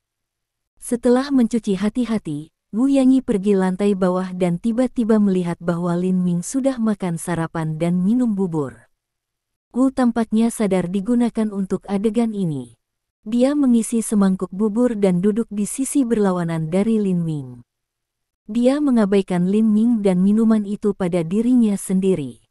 Setelah mencuci hati-hati, Wu Yanyi pergi lantai bawah dan tiba-tiba melihat bahwa Lin Ming sudah makan sarapan dan minum bubur. Wu tampaknya sadar digunakan untuk adegan ini. Dia mengisi semangkuk bubur dan duduk di sisi berlawanan dari Lin Ming. Dia mengabaikan Lin Ming dan minuman itu pada dirinya sendiri.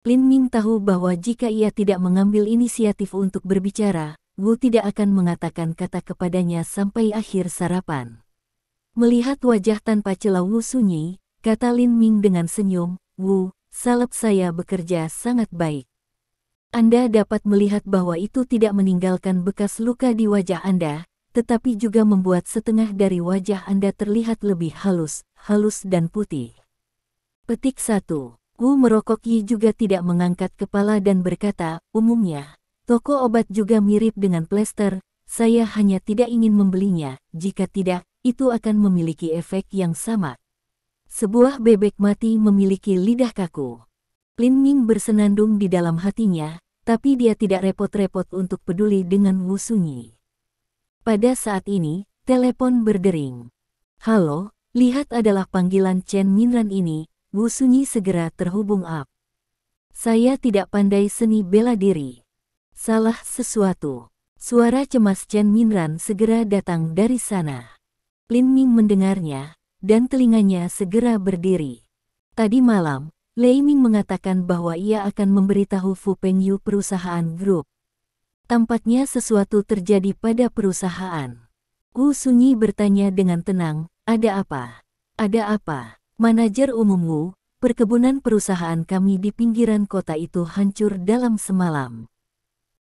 Lin Ming tahu bahwa jika ia tidak mengambil inisiatif untuk berbicara, Wu tidak akan mengatakan kata kepadanya sampai akhir sarapan. Melihat wajah tanpa celah Wu sunyi, kata Lin Ming dengan senyum, "Wu, salep saya bekerja sangat baik. Anda dapat melihat bahwa itu tidak meninggalkan bekas luka di wajah Anda, tetapi juga membuat setengah dari wajah Anda terlihat lebih halus dan putih." Petik 1. Wu Merokoki juga tidak mengangkat kepala dan berkata, "Umumnya, toko obat juga mirip dengan plester, saya hanya tidak ingin membelinya, jika tidak, itu akan memiliki efek yang sama. Sebuah bebek mati memiliki lidah kaku." Lin Ming bersenandung di dalam hatinya, tapi dia tidak repot-repot untuk peduli dengan Wu sunyi. Pada saat ini, telepon berdering. "Halo," lihat adalah panggilan Chen Minran ini. Wu sunyi segera terhubung up. "Saya tidak pandai seni bela diri. Salah sesuatu." Suara cemas Chen Minran segera datang dari sana. Lin Ming mendengarnya, dan telinganya segera berdiri. Tadi malam, Lei Ming mengatakan bahwa ia akan memberitahu Fu Pengyu perusahaan grup. Tampaknya sesuatu terjadi pada perusahaan. Wu Sunyi bertanya dengan tenang, "Ada apa? Ada apa?" "Manajer umum Wu, perkebunan perusahaan kami di pinggiran kota itu hancur dalam semalam."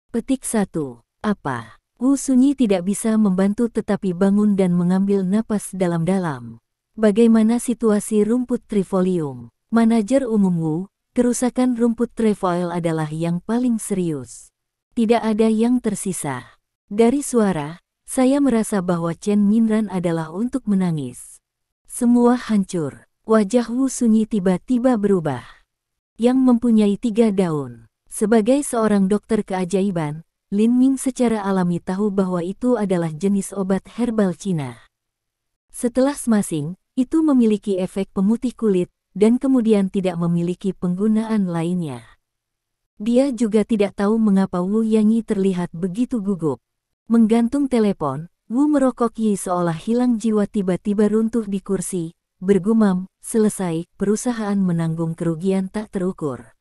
Petik 1. Apa? Wu Sunyi tidak bisa membantu tetapi bangun dan mengambil napas dalam-dalam. Bagaimana situasi rumput trifolium? Manajer umum Wu, kerusakan rumput trefoil adalah yang paling serius. Tidak ada yang tersisa. Dari suara, saya merasa bahwa Chen Minran adalah untuk menangis. Semua hancur. Wajah Wu Sunyi tiba-tiba berubah. Yang mempunyai 3 daun. Sebagai seorang dokter keajaiban, Lin Ming secara alami tahu bahwa itu adalah jenis obat herbal Cina. Setelah smasing, itu memiliki efek pemutih kulit, dan kemudian tidak memiliki penggunaan lainnya. Dia juga tidak tahu mengapa Wu Yanyi terlihat begitu gugup. Menggantung telepon, Wu Merokoki seolah hilang jiwa tiba-tiba runtuh di kursi, bergumam, "Selesai, perusahaan menanggung kerugian tak terukur.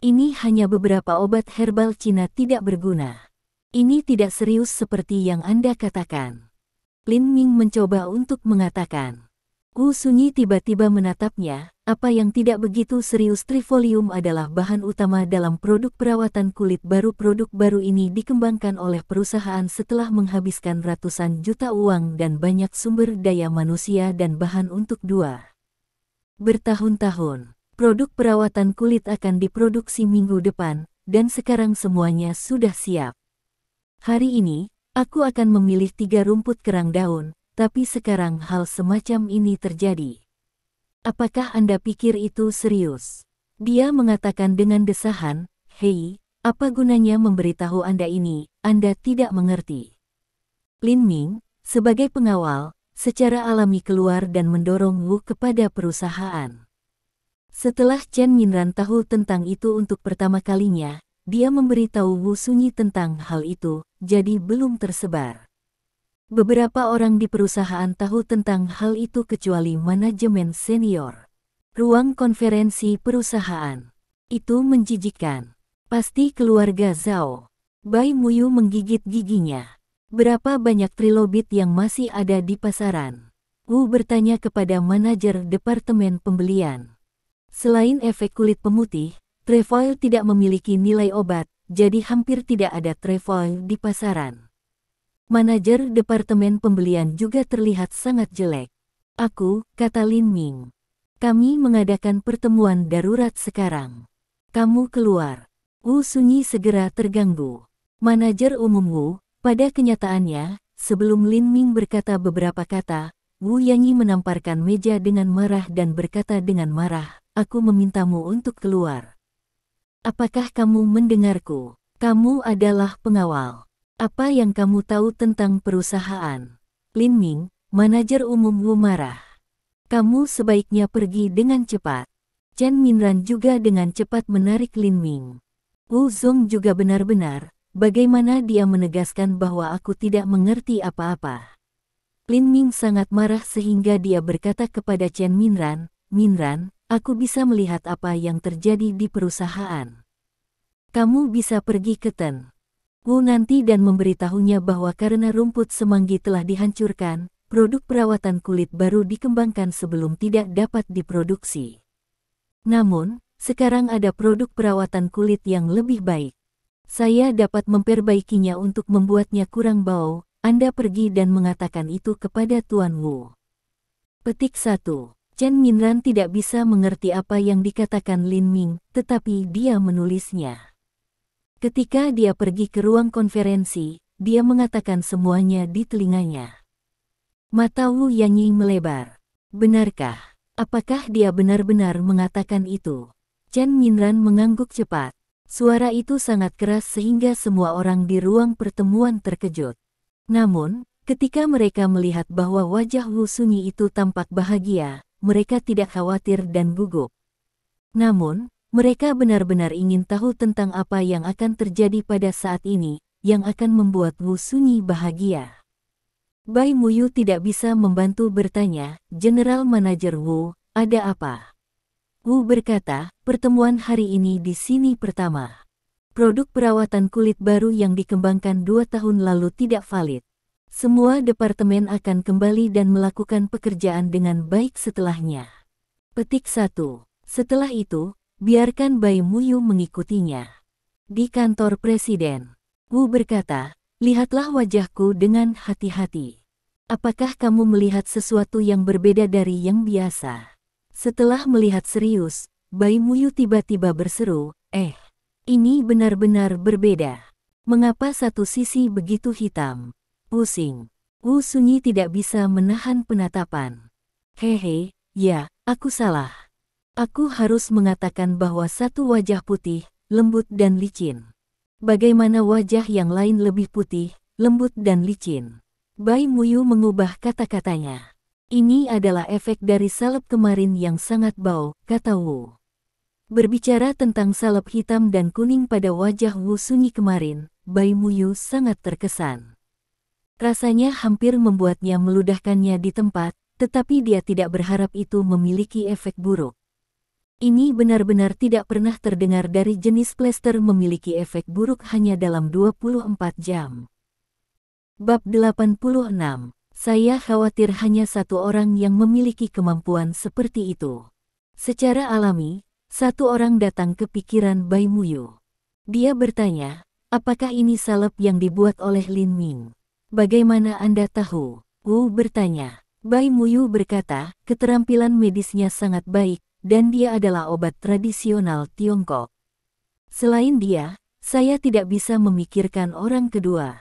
Ini hanya beberapa obat herbal Cina tidak berguna. Ini tidak serius seperti yang Anda katakan." Lin Ming mencoba untuk mengatakan, Wu Sunyi tiba-tiba menatapnya. Apa yang tidak begitu serius? Trifolium adalah bahan utama dalam produk perawatan kulit baru. Produk baru ini dikembangkan oleh perusahaan setelah menghabiskan ratusan juta uang dan banyak sumber daya manusia dan bahan untuk bertahun-tahun. Produk perawatan kulit akan diproduksi minggu depan, dan sekarang semuanya sudah siap. Hari ini, aku akan memilih 3 rumput kerang daun, tapi sekarang hal semacam ini terjadi. Apakah Anda pikir itu serius? Dia mengatakan dengan desahan, hei, apa gunanya memberitahu Anda ini, Anda tidak mengerti. Lin Ming, sebagai pengawal, secara alami keluar dan mendorong Wu kepada perusahaan. Setelah Chen Minran tahu tentang itu untuk pertama kalinya, dia memberitahu Wu Sunyi tentang hal itu, jadi belum tersebar. Beberapa orang di perusahaan tahu tentang hal itu kecuali manajemen senior. Ruang konferensi perusahaan. Itu menjijikkan. Pasti keluarga Zhao. Bai Muyu menggigit giginya. Berapa banyak trilobit yang masih ada di pasaran? Wu bertanya kepada manajer departemen pembelian. Selain efek kulit pemutih, trefoil tidak memiliki nilai obat, jadi hampir tidak ada trefoil di pasaran. Manajer departemen pembelian juga terlihat sangat jelek. Aku, kata Lin Ming. Kami mengadakan pertemuan darurat sekarang. Kamu keluar. Wu Sunyi segera terganggu. Manajer umum Wu, pada kenyataannya, sebelum Lin Ming berkata beberapa kata, Wu Yanyi menamparkan meja dengan marah dan berkata dengan marah, aku memintamu untuk keluar. Apakah kamu mendengarku? Kamu adalah pengawal. Apa yang kamu tahu tentang perusahaan? Lin Ming, manajer umum Wu marah. Kamu sebaiknya pergi dengan cepat. Chen Minran juga dengan cepat menarik Lin Ming. Wu Zong juga benar-benar, bagaimana dia menegaskan bahwa aku tidak mengerti apa-apa. Lin Ming sangat marah sehingga dia berkata kepada Chen Minran, Minran, aku bisa melihat apa yang terjadi di perusahaan. Kamu bisa pergi ke Ten Wu nanti dan memberitahunya bahwa karena rumput semanggi telah dihancurkan, produk perawatan kulit baru dikembangkan sebelum tidak dapat diproduksi. Namun, sekarang ada produk perawatan kulit yang lebih baik. Saya dapat memperbaikinya untuk membuatnya kurang bau. Anda pergi dan mengatakan itu kepada Tuan Wu. Petik 1. Chen Minran tidak bisa mengerti apa yang dikatakan Lin Ming, tetapi dia menulisnya. Ketika dia pergi ke ruang konferensi, dia mengatakan semuanya di telinganya. Mata Wu Yanyi melebar. Benarkah? Apakah dia benar-benar mengatakan itu? Chen Minran mengangguk cepat. Suara itu sangat keras sehingga semua orang di ruang pertemuan terkejut. Namun, ketika mereka melihat bahwa wajah Wu Sunyi itu tampak bahagia, mereka tidak khawatir dan gugup. Namun, mereka benar-benar ingin tahu tentang apa yang akan terjadi pada saat ini, yang akan membuat Wu Sunyi bahagia. Bai Muyu tidak bisa membantu bertanya, General Manager Wu, ada apa? Wu berkata, pertemuan hari ini di sini pertama. Produk perawatan kulit baru yang dikembangkan 2 tahun lalu tidak valid. Semua departemen akan kembali dan melakukan pekerjaan dengan baik setelahnya. Petik 1. Setelah itu, biarkan Bai Muyu mengikutinya. Di kantor presiden, Wu berkata, lihatlah wajahku dengan hati-hati. Apakah kamu melihat sesuatu yang berbeda dari yang biasa? Setelah melihat serius, Bai Muyu tiba-tiba berseru, ini benar-benar berbeda. Mengapa satu sisi begitu hitam? Pusing. Wu Sunyi tidak bisa menahan penatapan. Hehe, ya, aku salah. Aku harus mengatakan bahwa satu wajah putih, lembut dan licin. Bagaimana wajah yang lain lebih putih, lembut dan licin? Bai Muyu mengubah kata-katanya. Ini adalah efek dari salep kemarin yang sangat bau, kata Wu. Berbicara tentang salep hitam dan kuning pada wajah Wu Sunyi kemarin, Bai Muyu sangat terkesan. Rasanya hampir membuatnya meludahkannya di tempat, tetapi dia tidak berharap itu memiliki efek buruk. Ini benar-benar tidak pernah terdengar dari jenis plester memiliki efek buruk hanya dalam 24 jam. Bab 86. Saya khawatir hanya satu orang yang memiliki kemampuan seperti itu. Secara alami, satu orang datang ke pikiran Bai Muyu. Dia bertanya, apakah ini salep yang dibuat oleh Lin Ming? Bagaimana Anda tahu? Wu bertanya. Bai Muyu berkata, keterampilan medisnya sangat baik, dan dia adalah obat tradisional Tiongkok. Selain dia, saya tidak bisa memikirkan orang kedua.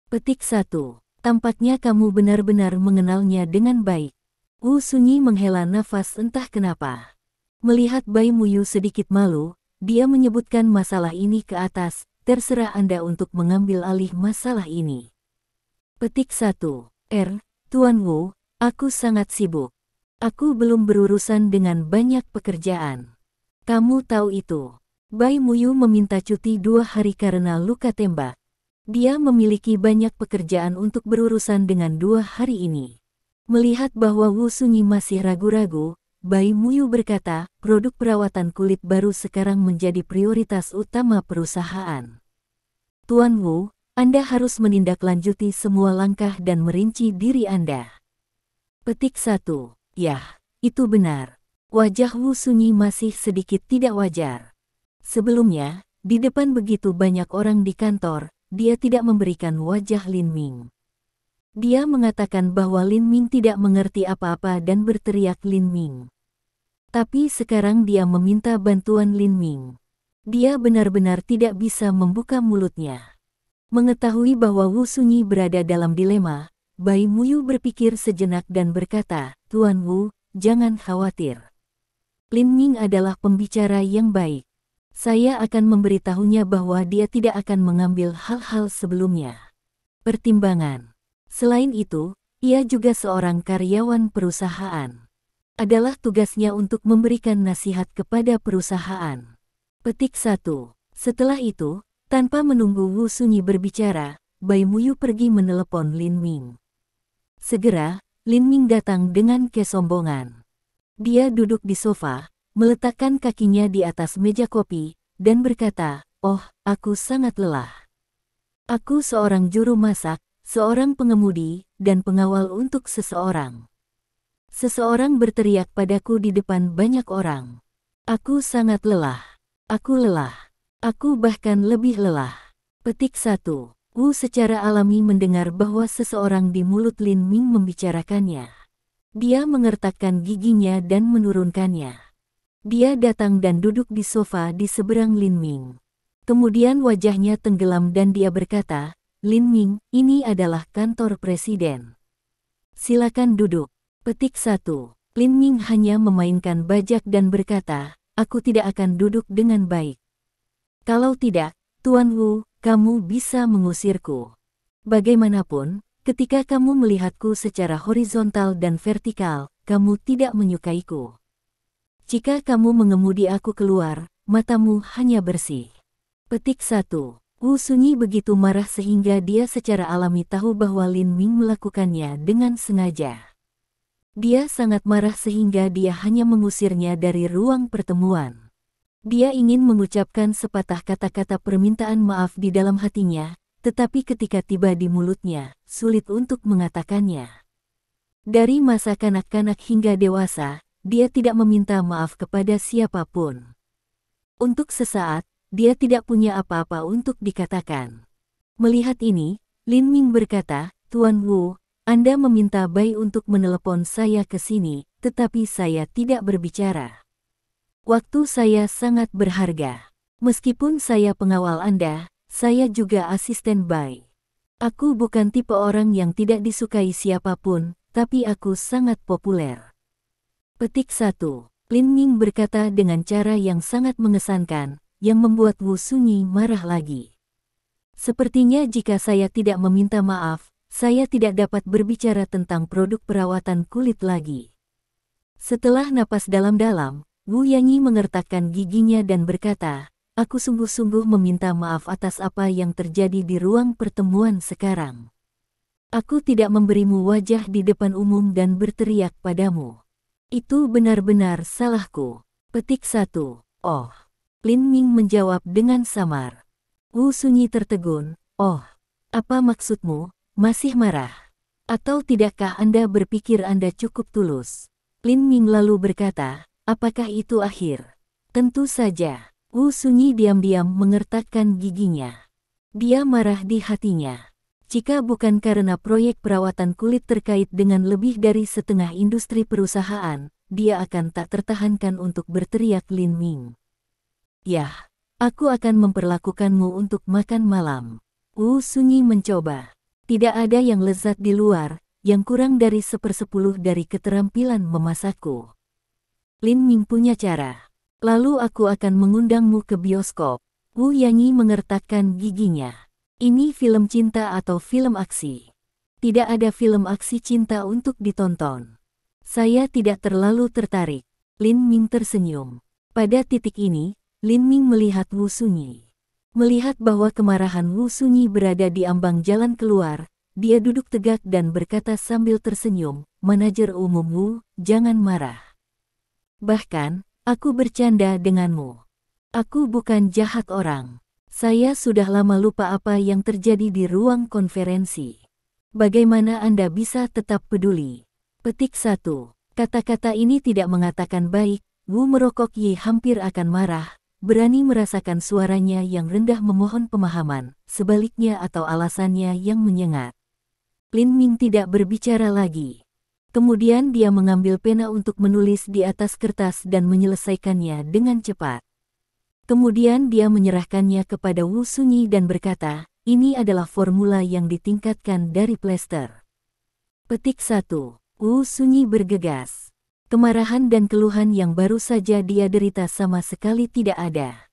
Petik 1. Tampaknya kamu benar-benar mengenalnya dengan baik. Wu Sunyi menghela nafas entah kenapa. Melihat Bai Muyu sedikit malu, dia menyebutkan masalah ini ke atas, terserah Anda untuk mengambil alih masalah ini. Petik 1. Tuan Wu, aku sangat sibuk. Aku belum berurusan dengan banyak pekerjaan. Kamu tahu itu. Bai Muyu meminta cuti 2 hari karena luka tembak. Dia memiliki banyak pekerjaan untuk berurusan dengan 2 hari ini. Melihat bahwa Wu Sunyi masih ragu-ragu, Bai Muyu berkata, produk perawatan kulit baru sekarang menjadi prioritas utama perusahaan. Tuan Wu, Anda harus menindaklanjuti semua langkah dan merinci diri Anda. Petik 1. Yah, itu benar. Wajah Wu Sunyi masih sedikit tidak wajar. Sebelumnya, di depan begitu banyak orang di kantor, dia tidak memberikan wajah Lin Ming. Dia mengatakan bahwa Lin Ming tidak mengerti apa-apa dan berteriak Lin Ming. Tapi sekarang dia meminta bantuan Lin Ming. Dia benar-benar tidak bisa membuka mulutnya. Mengetahui bahwa Wu Sunyi berada dalam dilema, Bai Muyu berpikir sejenak dan berkata, Tuan Wu, jangan khawatir. Lin Ming adalah pembicara yang baik. Saya akan memberitahunya bahwa dia tidak akan mengambil hal-hal sebelumnya. Pertimbangan. Selain itu, ia juga seorang karyawan perusahaan. Adalah tugasnya untuk memberikan nasihat kepada perusahaan. Petik 1. Setelah itu, tanpa menunggu Wu Sunyi berbicara, Bai Muyu pergi menelepon Lin Ming. Segera, Lin Ming datang dengan kesombongan. Dia duduk di sofa, meletakkan kakinya di atas meja kopi, dan berkata, oh, aku sangat lelah. Aku seorang juru masak, seorang pengemudi, dan pengawal untuk seseorang. Seseorang berteriak padaku di depan banyak orang. Aku sangat lelah. Aku lelah. Aku bahkan lebih lelah. Petik 1. Wu secara alami mendengar bahwa seseorang di mulut Lin Ming membicarakannya. Dia mengertakkan giginya dan menurunkannya. Dia datang dan duduk di sofa di seberang Lin Ming. Kemudian wajahnya tenggelam dan dia berkata, Lin Ming, ini adalah kantor presiden. Silakan duduk. Petik 1. Lin Ming hanya memainkan bajak dan berkata, aku tidak akan duduk dengan baik. Kalau tidak, Tuan Wu, kamu bisa mengusirku. Bagaimanapun, ketika kamu melihatku secara horizontal dan vertikal, kamu tidak menyukaiku. Jika kamu mengemudi aku keluar, matamu hanya bersih. Petik 1. Wu Sunyi begitu marah sehingga dia secara alami tahu bahwa Lin Ming melakukannya dengan sengaja. Dia sangat marah sehingga dia hanya mengusirnya dari ruang pertemuan. Dia ingin mengucapkan sepatah kata-kata permintaan maaf di dalam hatinya, tetapi ketika tiba di mulutnya, sulit untuk mengatakannya. Dari masa kanak-kanak hingga dewasa, dia tidak meminta maaf kepada siapapun. Untuk sesaat, dia tidak punya apa-apa untuk dikatakan. Melihat ini, Lin Ming berkata, Tuan Wu, Anda meminta Bai untuk menelepon saya ke sini, tetapi saya tidak berbicara. Waktu saya sangat berharga. Meskipun saya pengawal Anda, saya juga asisten Bai. Aku bukan tipe orang yang tidak disukai siapapun, tapi aku sangat populer. Petik 1. Lin Ming berkata dengan cara yang sangat mengesankan, yang membuat Wu Sunyi marah lagi. Sepertinya jika saya tidak meminta maaf, saya tidak dapat berbicara tentang produk perawatan kulit lagi. Setelah napas dalam-dalam, Wu Yanyi mengertakkan giginya dan berkata, aku sungguh-sungguh meminta maaf atas apa yang terjadi di ruang pertemuan sekarang. Aku tidak memberimu wajah di depan umum dan berteriak padamu. Itu benar-benar salahku. Petik 1. Oh. Lin Ming menjawab dengan samar. Wu Sunyi tertegun. Oh. Apa maksudmu? Masih marah? Atau tidakkah Anda berpikir Anda cukup tulus? Lin Ming lalu berkata, apakah itu akhir? Tentu saja. Wu Sunyi diam-diam mengertakkan giginya. Dia marah di hatinya. Jika bukan karena proyek perawatan kulit terkait dengan lebih dari setengah industri perusahaan, dia akan tak tertahankan untuk berteriak Lin Ming. Yah, aku akan memperlakukanmu untuk makan malam. Wu Sunyi mencoba. Tidak ada yang lezat di luar, yang kurang dari 1/10 dari keterampilan memasakku. Lin Ming punya cara. Lalu aku akan mengundangmu ke bioskop. Wu Yanyi mengertakkan giginya. Ini film cinta atau film aksi? Tidak ada film aksi cinta untuk ditonton. Saya tidak terlalu tertarik. Lin Ming tersenyum. Pada titik ini, Lin Ming melihat Wu Sunyi. Melihat bahwa kemarahan Wu Sunyi berada di ambang jalan keluar, dia duduk tegak dan berkata sambil tersenyum, "Manajer umum Wu, jangan marah. Bahkan, aku bercanda denganmu. Aku bukan jahat orang. Saya sudah lama lupa apa yang terjadi di ruang konferensi. Bagaimana Anda bisa tetap peduli?" Petik 1. Kata-kata ini tidak mengatakan baik. Wu merokok Yi hampir akan marah, berani merasakan suaranya yang rendah memohon pemahaman, sebaliknya atau alasannya yang menyengat. Lin Ming tidak berbicara lagi. Kemudian dia mengambil pena untuk menulis di atas kertas dan menyelesaikannya dengan cepat. Kemudian dia menyerahkannya kepada Wu Sunyi dan berkata, ini adalah formula yang ditingkatkan dari plester. Petik 1. Wu Sunyi bergegas. Kemarahan dan keluhan yang baru saja dia derita sama sekali tidak ada.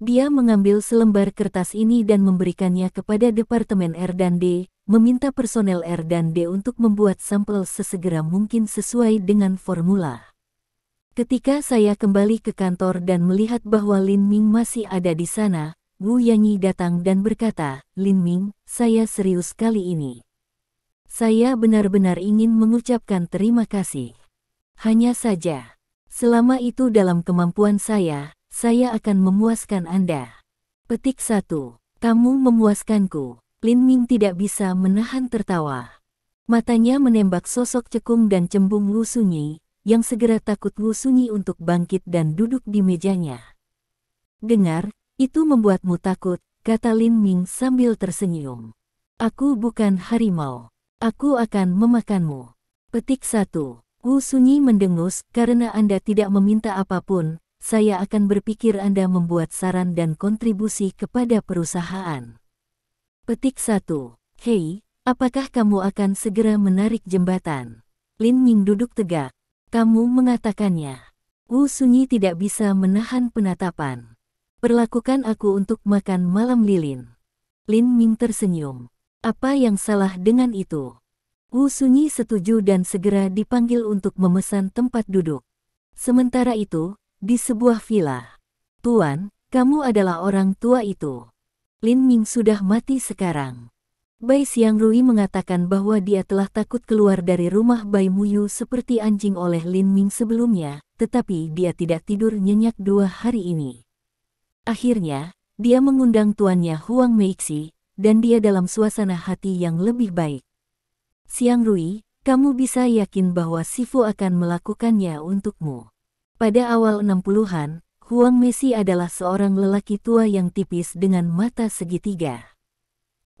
Dia mengambil selembar kertas ini dan memberikannya kepada Departemen R&D, meminta personel R&D untuk membuat sampel sesegera mungkin sesuai dengan formula. Ketika saya kembali ke kantor dan melihat bahwa Lin Ming masih ada di sana, Wu Yanyi datang dan berkata, "Lin Ming, saya serius kali ini. Saya benar-benar ingin mengucapkan terima kasih. Hanya saja, selama itu dalam kemampuan saya akan memuaskan Anda." Petik 1. Kamu memuaskanku. Lin Ming tidak bisa menahan tertawa. Matanya menembak sosok cekung dan cembung Wu Sunyi, yang segera takut Wu Sunyi untuk bangkit dan duduk di mejanya. "Dengar, itu membuatmu takut," kata Lin Ming sambil tersenyum. "Aku bukan harimau. Aku akan memakanmu." Petik 1. Wu Sunyi mendengus, "Karena Anda tidak meminta apapun, saya akan berpikir Anda membuat saran dan kontribusi kepada perusahaan." Petik 1. "Hei, apakah kamu akan segera menarik jembatan?" Lin Ming duduk tegak. "Kamu mengatakannya." Wu Sunyi tidak bisa menahan penatapan. "Perlakukan aku untuk makan malam lilin." Lin Ming tersenyum. "Apa yang salah dengan itu?" Wu Sunyi setuju dan segera dipanggil untuk memesan tempat duduk. Sementara itu, di sebuah villa. "Tuan, kamu adalah orang tua itu. Lin Ming sudah mati sekarang." Bai Xiangrui mengatakan bahwa dia telah takut keluar dari rumah Bai Muyu seperti anjing oleh Lin Ming sebelumnya, tetapi dia tidak tidur nyenyak 2 hari ini. Akhirnya, dia mengundang tuannya Huang Meixi, dan dia dalam suasana hati yang lebih baik. "Xiangrui, kamu bisa yakin bahwa Sifu akan melakukannya untukmu." Pada awal 60-an, Huang Meixi adalah seorang lelaki tua yang tipis dengan mata segitiga.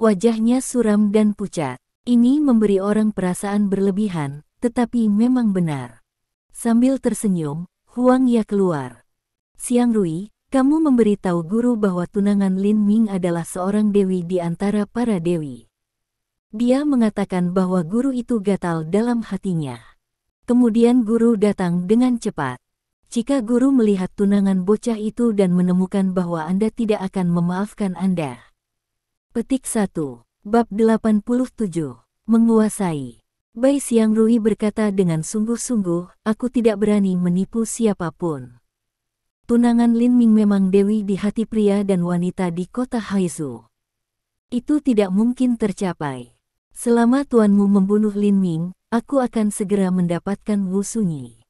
Wajahnya suram dan pucat. Ini memberi orang perasaan berlebihan, tetapi memang benar. Sambil tersenyum, Huang Ya keluar. "Xiangrui, kamu memberitahu guru bahwa tunangan Lin Ming adalah seorang dewi di antara para dewi." Dia mengatakan bahwa guru itu gatal dalam hatinya. Kemudian guru datang dengan cepat. "Jika guru melihat tunangan bocah itu dan menemukan bahwa Anda tidak akan memaafkan Anda." Petik 1. Bab 87. Menguasai. Bai Xiangrui berkata dengan sungguh-sungguh, "Aku tidak berani menipu siapapun. Tunangan Lin Ming memang dewi di hati pria dan wanita di kota Haizu. Itu tidak mungkin tercapai. Selama tuanmu membunuh Lin Ming, aku akan segera mendapatkan Wu Sunyi.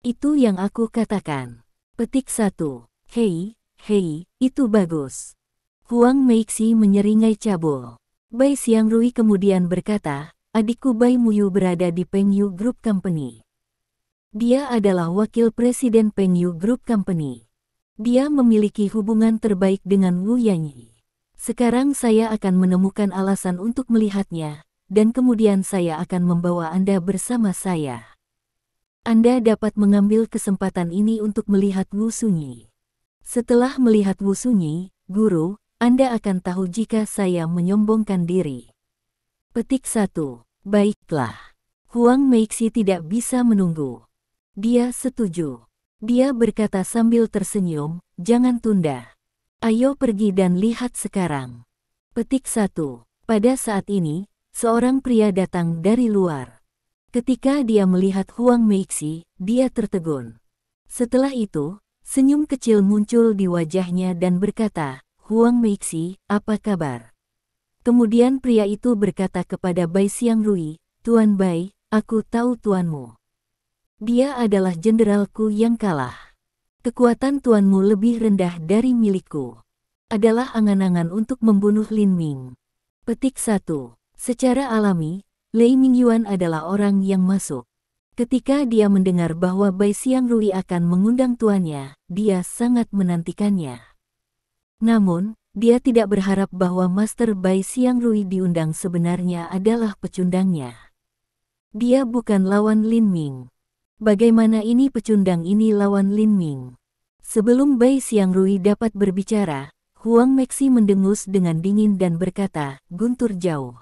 Itu yang aku katakan." Petik 1. Hei, itu bagus." Huang Meixi menyeringai cabul. Bai Xiangrui kemudian berkata, adikku Bai Muyu berada di Pengyu Group Company. Dia adalah wakil presiden Pengyu Group Company. Dia memiliki hubungan terbaik dengan Wu Yanyi. Sekarang saya akan menemukan alasan untuk melihatnya, dan kemudian saya akan membawa Anda bersama saya. Anda dapat mengambil kesempatan ini untuk melihat Wu Sunyi. Setelah melihat Wu Sunyi, guru, Anda akan tahu jika saya menyombongkan diri. Petik 1. Baiklah. Huang Meixi tidak bisa menunggu. Dia setuju. Dia berkata sambil tersenyum, jangan tunda. Ayo pergi dan lihat sekarang. Petik 1. Pada saat ini, seorang pria datang dari luar. Ketika dia melihat Huang Meixi, dia tertegun. Setelah itu, senyum kecil muncul di wajahnya dan berkata, Huang Meixi, apa kabar? Kemudian pria itu berkata kepada Bai Xiangrui, Tuan Bai, aku tahu tuanmu. Dia adalah jenderalku yang kalah. Kekuatan tuanmu lebih rendah dari milikku. Adalah angan-angan untuk membunuh Lin Ming. Petik 1. Secara alami, Lei Mingyuan adalah orang yang masuk. Ketika dia mendengar bahwa Bai Xiangrui akan mengundang tuannya, dia sangat menantikannya. Namun, dia tidak berharap bahwa Master Bai Xiangrui diundang sebenarnya adalah pecundangnya. Dia bukan lawan Lin Ming. Bagaimana ini pecundang ini lawan Lin Ming? Sebelum Bai Xiangrui dapat berbicara, Huang Meixi mendengus dengan dingin dan berkata, Guntur jauh.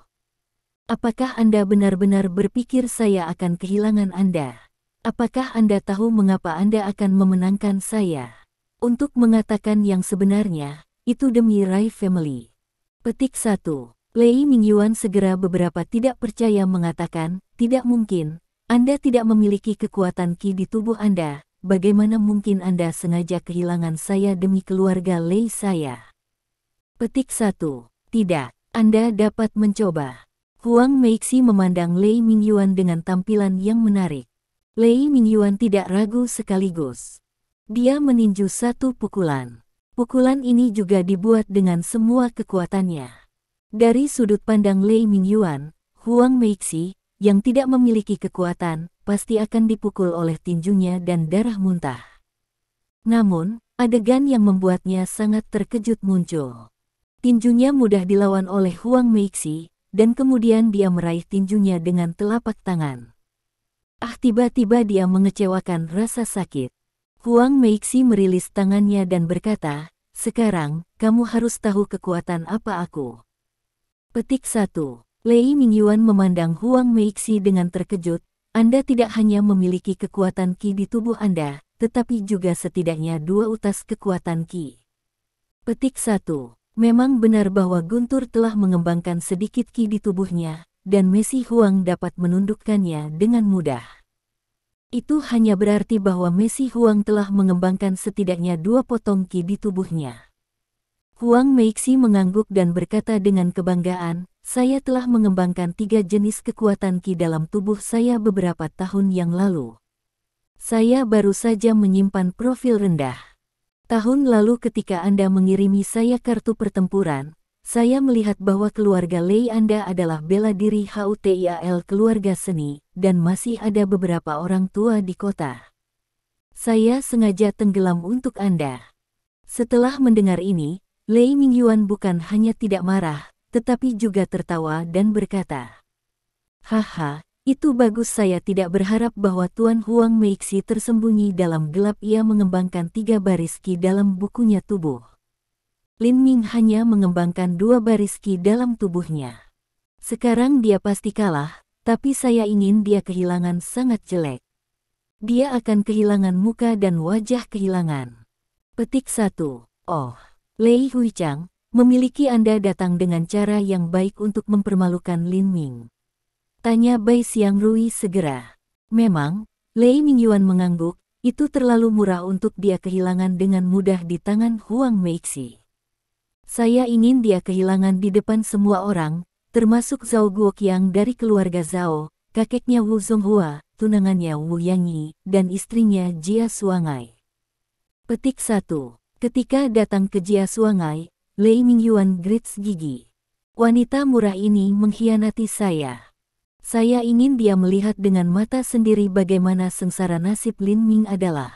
Apakah Anda benar-benar berpikir saya akan kehilangan Anda? Apakah Anda tahu mengapa Anda akan memenangkan saya? Untuk mengatakan yang sebenarnya, itu demi Rai Family. Petik 1. Lei Mingyuan segera beberapa tidak percaya mengatakan, tidak mungkin, Anda tidak memiliki kekuatan Qi di tubuh Anda, bagaimana mungkin Anda sengaja kehilangan saya demi keluarga Lei saya? Petik 1. Tidak, Anda dapat mencoba. Huang Meixi memandang Lei Mingyuan dengan tampilan yang menarik. Lei Mingyuan tidak ragu sekaligus. Dia meninju satu pukulan. Pukulan ini juga dibuat dengan semua kekuatannya. Dari sudut pandang Lei Mingyuan, Huang Meixi, yang tidak memiliki kekuatan, pasti akan dipukul oleh tinjunya dan darah muntah. Namun, adegan yang membuatnya sangat terkejut muncul. Tinjunya mudah dilawan oleh Huang Meixi, dan kemudian dia meraih tinjunya dengan telapak tangan. Tiba-tiba dia mengecewakan rasa sakit. Huang Meixi merilis tangannya dan berkata, sekarang, kamu harus tahu kekuatan apa aku. Petik 1. Lei Mingyuan memandang Huang Meixi dengan terkejut, Anda tidak hanya memiliki kekuatan Qi di tubuh Anda, tetapi juga setidaknya 2 utas kekuatan Qi. Petik 1. Memang benar bahwa Guntur telah mengembangkan sedikit Qi di tubuhnya, dan Messi Huang dapat menundukkannya dengan mudah. Itu hanya berarti bahwa Messi Huang telah mengembangkan setidaknya 2 potong Qi di tubuhnya. Huang Meixi mengangguk dan berkata dengan kebanggaan, saya telah mengembangkan 3 jenis kekuatan Qi dalam tubuh saya beberapa tahun yang lalu. Saya baru saja menyimpan profil rendah. Tahun lalu ketika Anda mengirimi saya kartu pertempuran, saya melihat bahwa keluarga Lei Anda adalah bela diri HUTIAL keluarga seni, dan masih ada beberapa orang tua di kota. Saya sengaja tenggelam untuk Anda. Setelah mendengar ini, Lei Mingyuan bukan hanya tidak marah, tetapi juga tertawa dan berkata, haha, itu bagus, saya tidak berharap bahwa Tuan Huang Meixi tersembunyi dalam gelap. Ia mengembangkan 3 baris Qi dalam bukunya tubuh. Lin Ming hanya mengembangkan 2 baris Qi dalam tubuhnya. Sekarang dia pasti kalah, tapi saya ingin dia kehilangan sangat jelek. Dia akan kehilangan muka dan wajah kehilangan. Petik 1. Oh, Lei Huichang, memiliki Anda datang dengan cara yang baik untuk mempermalukan Lin Ming. Tanya Bai Xiangrui segera. Memang, Lei Mingyuan mengangguk, itu terlalu murah untuk dia kehilangan dengan mudah di tangan Huang Meixi. Saya ingin dia kehilangan di depan semua orang, termasuk Zhao Guoqiang dari keluarga Zhao, kakeknya Wu Zonghua, tunangannya Wu Yanyi, dan istrinya Jia Suangai. Petik 1. Ketika datang ke Jia Suangai, Lei Mingyuan grits gigi. Wanita murah ini mengkhianati saya. Saya ingin dia melihat dengan mata sendiri bagaimana sengsara nasib Lin Ming adalah.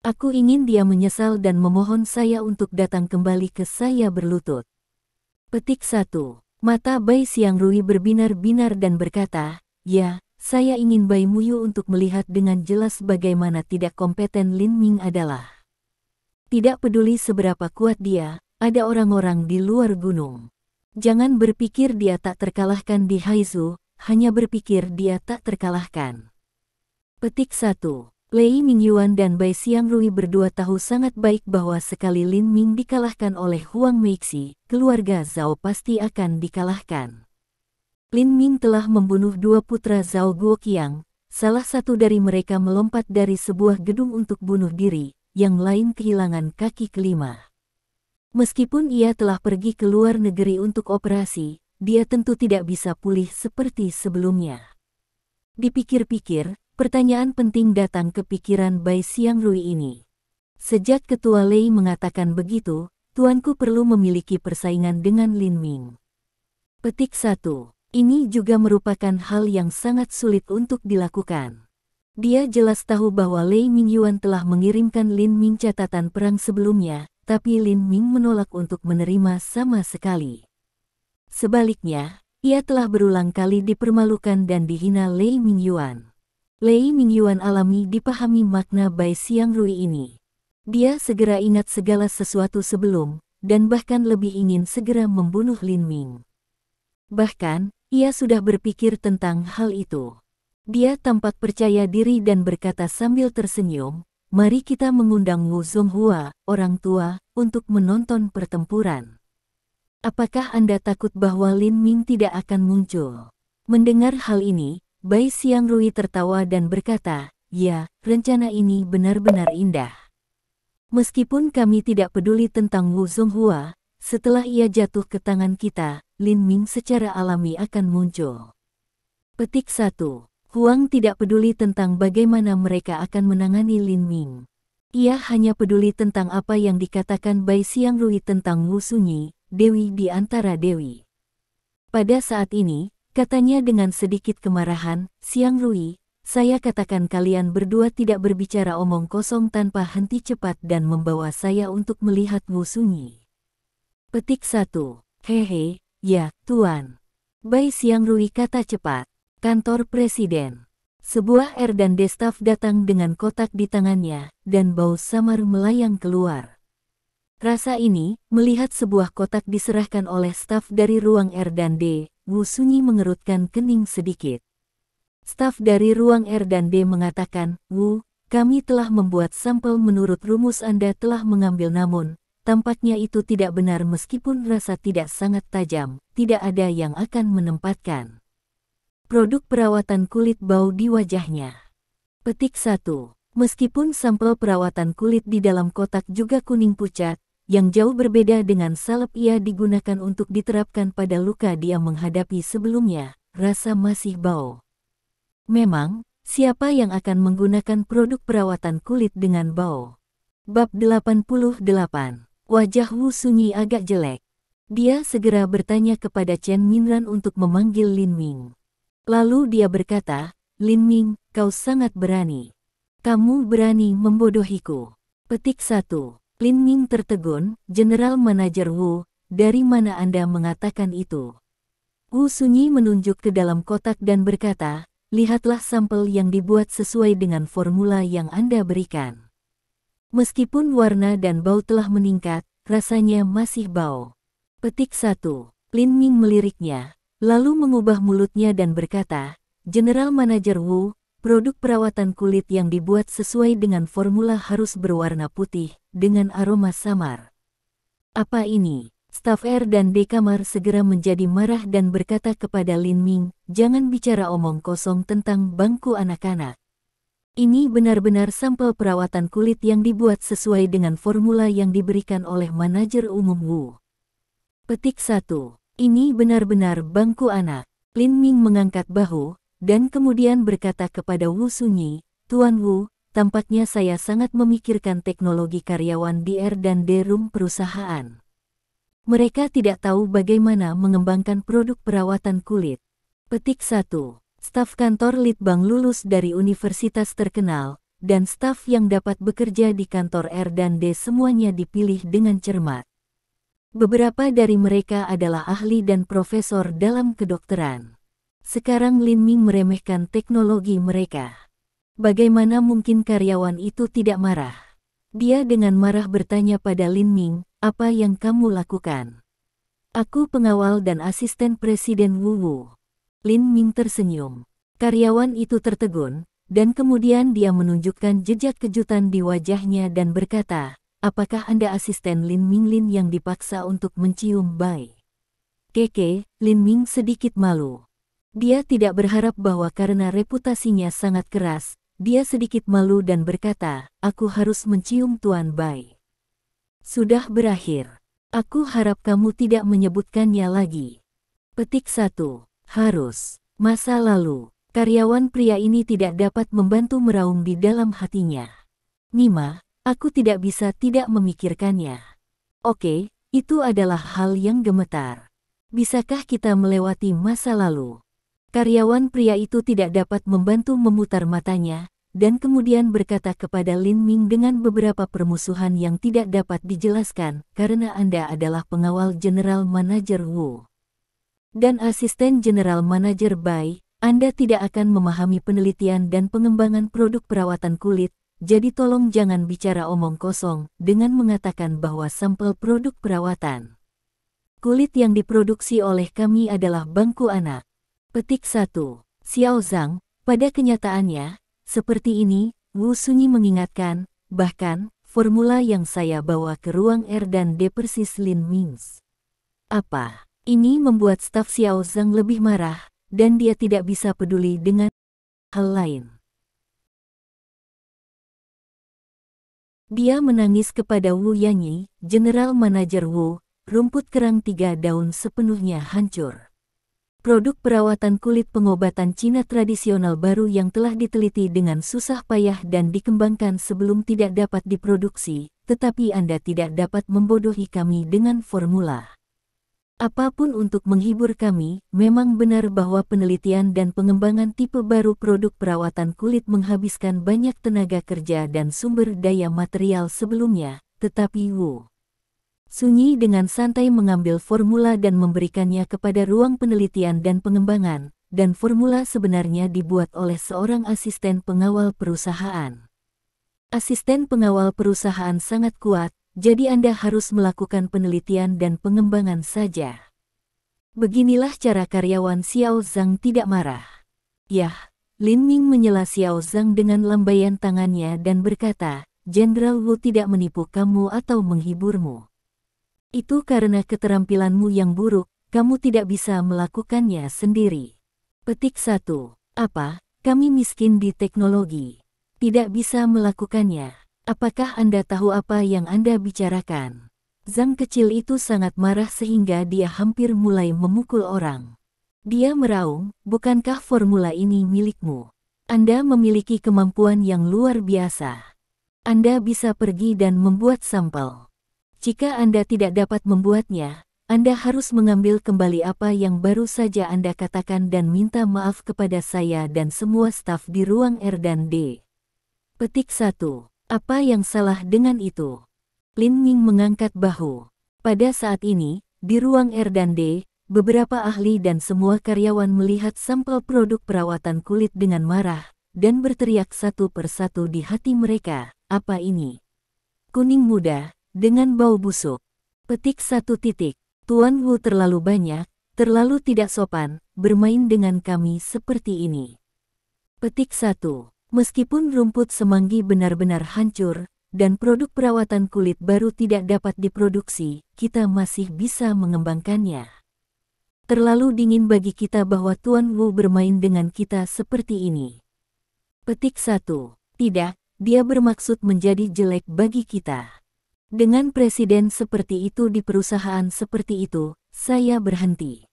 Aku ingin dia menyesal dan memohon saya untuk datang kembali ke saya berlutut. Petik 1. Mata Bai Xiangrui berbinar-binar dan berkata, ya, saya ingin Bai Muyu untuk melihat dengan jelas bagaimana tidak kompeten Lin Ming adalah. Tidak peduli seberapa kuat dia, ada orang-orang di luar gunung. Jangan berpikir dia tak terkalahkan di Haizu, hanya berpikir dia tak terkalahkan. Petik 1. Lei Mingyuan dan Bai Xiangrui berdua tahu sangat baik bahwa sekali Lin Ming dikalahkan oleh Huang Meixi, keluarga Zhao pasti akan dikalahkan. Lin Ming telah membunuh dua putra Zhao Guoqiang, salah satu dari mereka melompat dari sebuah gedung untuk bunuh diri, yang lain kehilangan kaki kelima. Meskipun ia telah pergi ke luar negeri untuk operasi, dia tentu tidak bisa pulih seperti sebelumnya. Dipikir-pikir, pertanyaan penting datang ke pikiran Bai Xiangrui ini. Sejak Ketua Lei mengatakan begitu, tuanku perlu memiliki persaingan dengan Lin Ming. Petik 1. Ini juga merupakan hal yang sangat sulit untuk dilakukan. Dia jelas tahu bahwa Lei Mingyuan telah mengirimkan Lin Ming catatan perang sebelumnya, tapi Lin Ming menolak untuk menerima sama sekali. Sebaliknya, ia telah berulang kali dipermalukan dan dihina Lei Mingyuan. Lei Mingyuan alami dipahami makna Bai Xiangrui ini. Dia segera ingat segala sesuatu sebelum, dan bahkan lebih ingin segera membunuh Lin Ming. Bahkan, ia sudah berpikir tentang hal itu. Dia tampak percaya diri dan berkata sambil tersenyum, mari kita mengundang Wu Zonghua, orang tua, untuk menonton pertempuran. Apakah Anda takut bahwa Lin Ming tidak akan muncul? Mendengar hal ini, Bai Xiangrui tertawa dan berkata, ya, rencana ini benar-benar indah. Meskipun kami tidak peduli tentang Wu Zonghua, setelah ia jatuh ke tangan kita, Lin Ming secara alami akan muncul. Petik 1. Huang tidak peduli tentang bagaimana mereka akan menangani Lin Ming. Ia hanya peduli tentang apa yang dikatakan Bai Xiangrui tentang Wu Sunyi, dewi di antara dewi. Pada saat ini, katanya dengan sedikit kemarahan, Xiangrui, saya katakan kalian berdua tidak berbicara omong kosong tanpa henti cepat dan membawa saya untuk melihat Wu Sunyi. Petik 1. Hehe, ya, Tuan. Bai Xiangrui kata cepat. Kantor Presiden. Sebuah R&D staf datang dengan kotak di tangannya, dan bau samar melayang keluar. Rasa ini, melihat sebuah kotak diserahkan oleh staf dari ruang R&D, Wu Sunyi mengerutkan kening sedikit. Staf dari ruang R&D mengatakan, Wu, kami telah membuat sampel menurut rumus Anda telah mengambil namun, tampaknya itu tidak benar meskipun rasa tidak sangat tajam, tidak ada yang akan menempatkan produk perawatan kulit bau di wajahnya. Petik 1. Meskipun sampel perawatan kulit di dalam kotak juga kuning pucat, yang jauh berbeda dengan salep ia digunakan untuk diterapkan pada luka dia menghadapi sebelumnya, rasa masih bau. Memang, siapa yang akan menggunakan produk perawatan kulit dengan bau? Bab 88. Wajah Wu Sunyi agak jelek. Dia segera bertanya kepada Chen Minran untuk memanggil Lin Ming. Lalu dia berkata, Lin Ming, kau sangat berani. Kamu berani membodohiku. Petik 1. Lin Ming tertegun, General Manager Wu, dari mana Anda mengatakan itu? Wu Sunyi menunjuk ke dalam kotak dan berkata, lihatlah sampel yang dibuat sesuai dengan formula yang Anda berikan. Meskipun warna dan bau telah meningkat, rasanya masih bau. Petik 1. Lin Ming meliriknya, lalu mengubah mulutnya dan berkata, General Manager Wu, produk perawatan kulit yang dibuat sesuai dengan formula harus berwarna putih, dengan aroma samar. Apa ini? Staf R&D kamar segera menjadi marah dan berkata kepada Lin Ming, jangan bicara omong kosong tentang bangku anak-anak. Ini benar-benar sampel perawatan kulit yang dibuat sesuai dengan formula yang diberikan oleh manajer umum Wu. Petik 1. Ini benar-benar bangku anak. Lin Ming mengangkat bahu, dan kemudian berkata kepada Wu Sunyi, Tuan Wu, tampaknya saya sangat memikirkan teknologi karyawan di R&D room perusahaan. Mereka tidak tahu bagaimana mengembangkan produk perawatan kulit. Petik 1. Staf kantor Litbang lulus dari universitas terkenal, dan staf yang dapat bekerja di kantor R&D semuanya dipilih dengan cermat. Beberapa dari mereka adalah ahli dan profesor dalam kedokteran. Sekarang Lin Ming meremehkan teknologi mereka. Bagaimana mungkin karyawan itu tidak marah? Dia dengan marah bertanya pada Lin Ming, "Apa yang kamu lakukan?" "Aku pengawal dan asisten Presiden Wu Wu." Lin Ming tersenyum. Karyawan itu tertegun, dan kemudian dia menunjukkan jejak kejutan di wajahnya dan berkata, "Apakah Anda asisten Lin Ming?" Lin yang dipaksa untuk mencium Bai Keke. Lin Ming sedikit malu. Dia tidak berharap bahwa karena reputasinya sangat keras, dia sedikit malu dan berkata, "Aku harus mencium Tuan Bai." "Sudah berakhir. Aku harap kamu tidak menyebutkannya lagi." Petik 1. Harus. Masa lalu. Karyawan pria ini tidak dapat membantu meraung di dalam hatinya. "Nima, aku tidak bisa tidak memikirkannya." "Oke, itu adalah hal yang gemetar. Bisakah kita melewati masa lalu?" Karyawan pria itu tidak dapat membantu memutar matanya, dan kemudian berkata kepada Lin Ming dengan beberapa permusuhan yang tidak dapat dijelaskan, "Karena Anda adalah pengawal General Manager Wu dan asisten General Manager Bai, Anda tidak akan memahami penelitian dan pengembangan produk perawatan kulit, jadi tolong jangan bicara omong kosong dengan mengatakan bahwa sampel produk perawatan kulit yang diproduksi oleh kami adalah bangku anak." Petik 1. Xiao Zhang, pada kenyataannya, seperti ini, Wu Sunyi mengingatkan, bahkan, formula yang saya bawa ke ruang R&D persis Lin Ming's. Apa? Ini membuat staf Xiao Zhang lebih marah, dan dia tidak bisa peduli dengan hal lain. Dia menangis kepada Wu Yanyi, General Manager Wu. Rumput kerang 3 daun sepenuhnya hancur. Produk perawatan kulit pengobatan Cina tradisional baru yang telah diteliti dengan susah payah dan dikembangkan sebelum tidak dapat diproduksi, tetapi Anda tidak dapat membodohi kami dengan formula. Apapun untuk menghibur kami. Memang benar bahwa penelitian dan pengembangan tipe baru produk perawatan kulit menghabiskan banyak tenaga kerja dan sumber daya material sebelumnya, tetapi Wu Sunyi dengan santai mengambil formula dan memberikannya kepada ruang penelitian dan pengembangan, dan formula sebenarnya dibuat oleh seorang asisten pengawal perusahaan. Asisten pengawal perusahaan sangat kuat, jadi Anda harus melakukan penelitian dan pengembangan saja. Beginilah cara karyawan Xiao Zhang tidak marah. Yah, Lin Ming menyela Xiao Zhang dengan lambaian tangannya dan berkata, "Jenderal Wu tidak menipu kamu atau menghiburmu. Itu karena keterampilanmu yang buruk, kamu tidak bisa melakukannya sendiri." Petik 1. Apa? Kami miskin di teknologi. Tidak bisa melakukannya. Apakah Anda tahu apa yang Anda bicarakan? Zhang kecil itu sangat marah sehingga dia hampir mulai memukul orang. Dia meraung, "Bukankah formula ini milikmu? Anda memiliki kemampuan yang luar biasa. Anda bisa pergi dan membuat sampel. Jika Anda tidak dapat membuatnya, Anda harus mengambil kembali apa yang baru saja Anda katakan dan minta maaf kepada saya dan semua staf di ruang R&D." Petik 1. Apa yang salah dengan itu? Lin Ming mengangkat bahu. Pada saat ini, di ruang R&D, beberapa ahli dan semua karyawan melihat sampel produk perawatan kulit dengan marah, dan berteriak satu persatu di hati mereka, "Apa ini? Kuning muda dengan bau busuk." Petik 1. Tuan Wu terlalu banyak, terlalu tidak sopan, bermain dengan kami seperti ini. Petik 1. Meskipun rumput semanggi benar-benar hancur, dan produk perawatan kulit baru tidak dapat diproduksi, kita masih bisa mengembangkannya. Terlalu dingin bagi kita bahwa Tuan Wu bermain dengan kita seperti ini. Petik 1. Tidak, dia bermaksud menjadi jelek bagi kita. Dengan presiden seperti itu di perusahaan seperti itu, saya berhenti.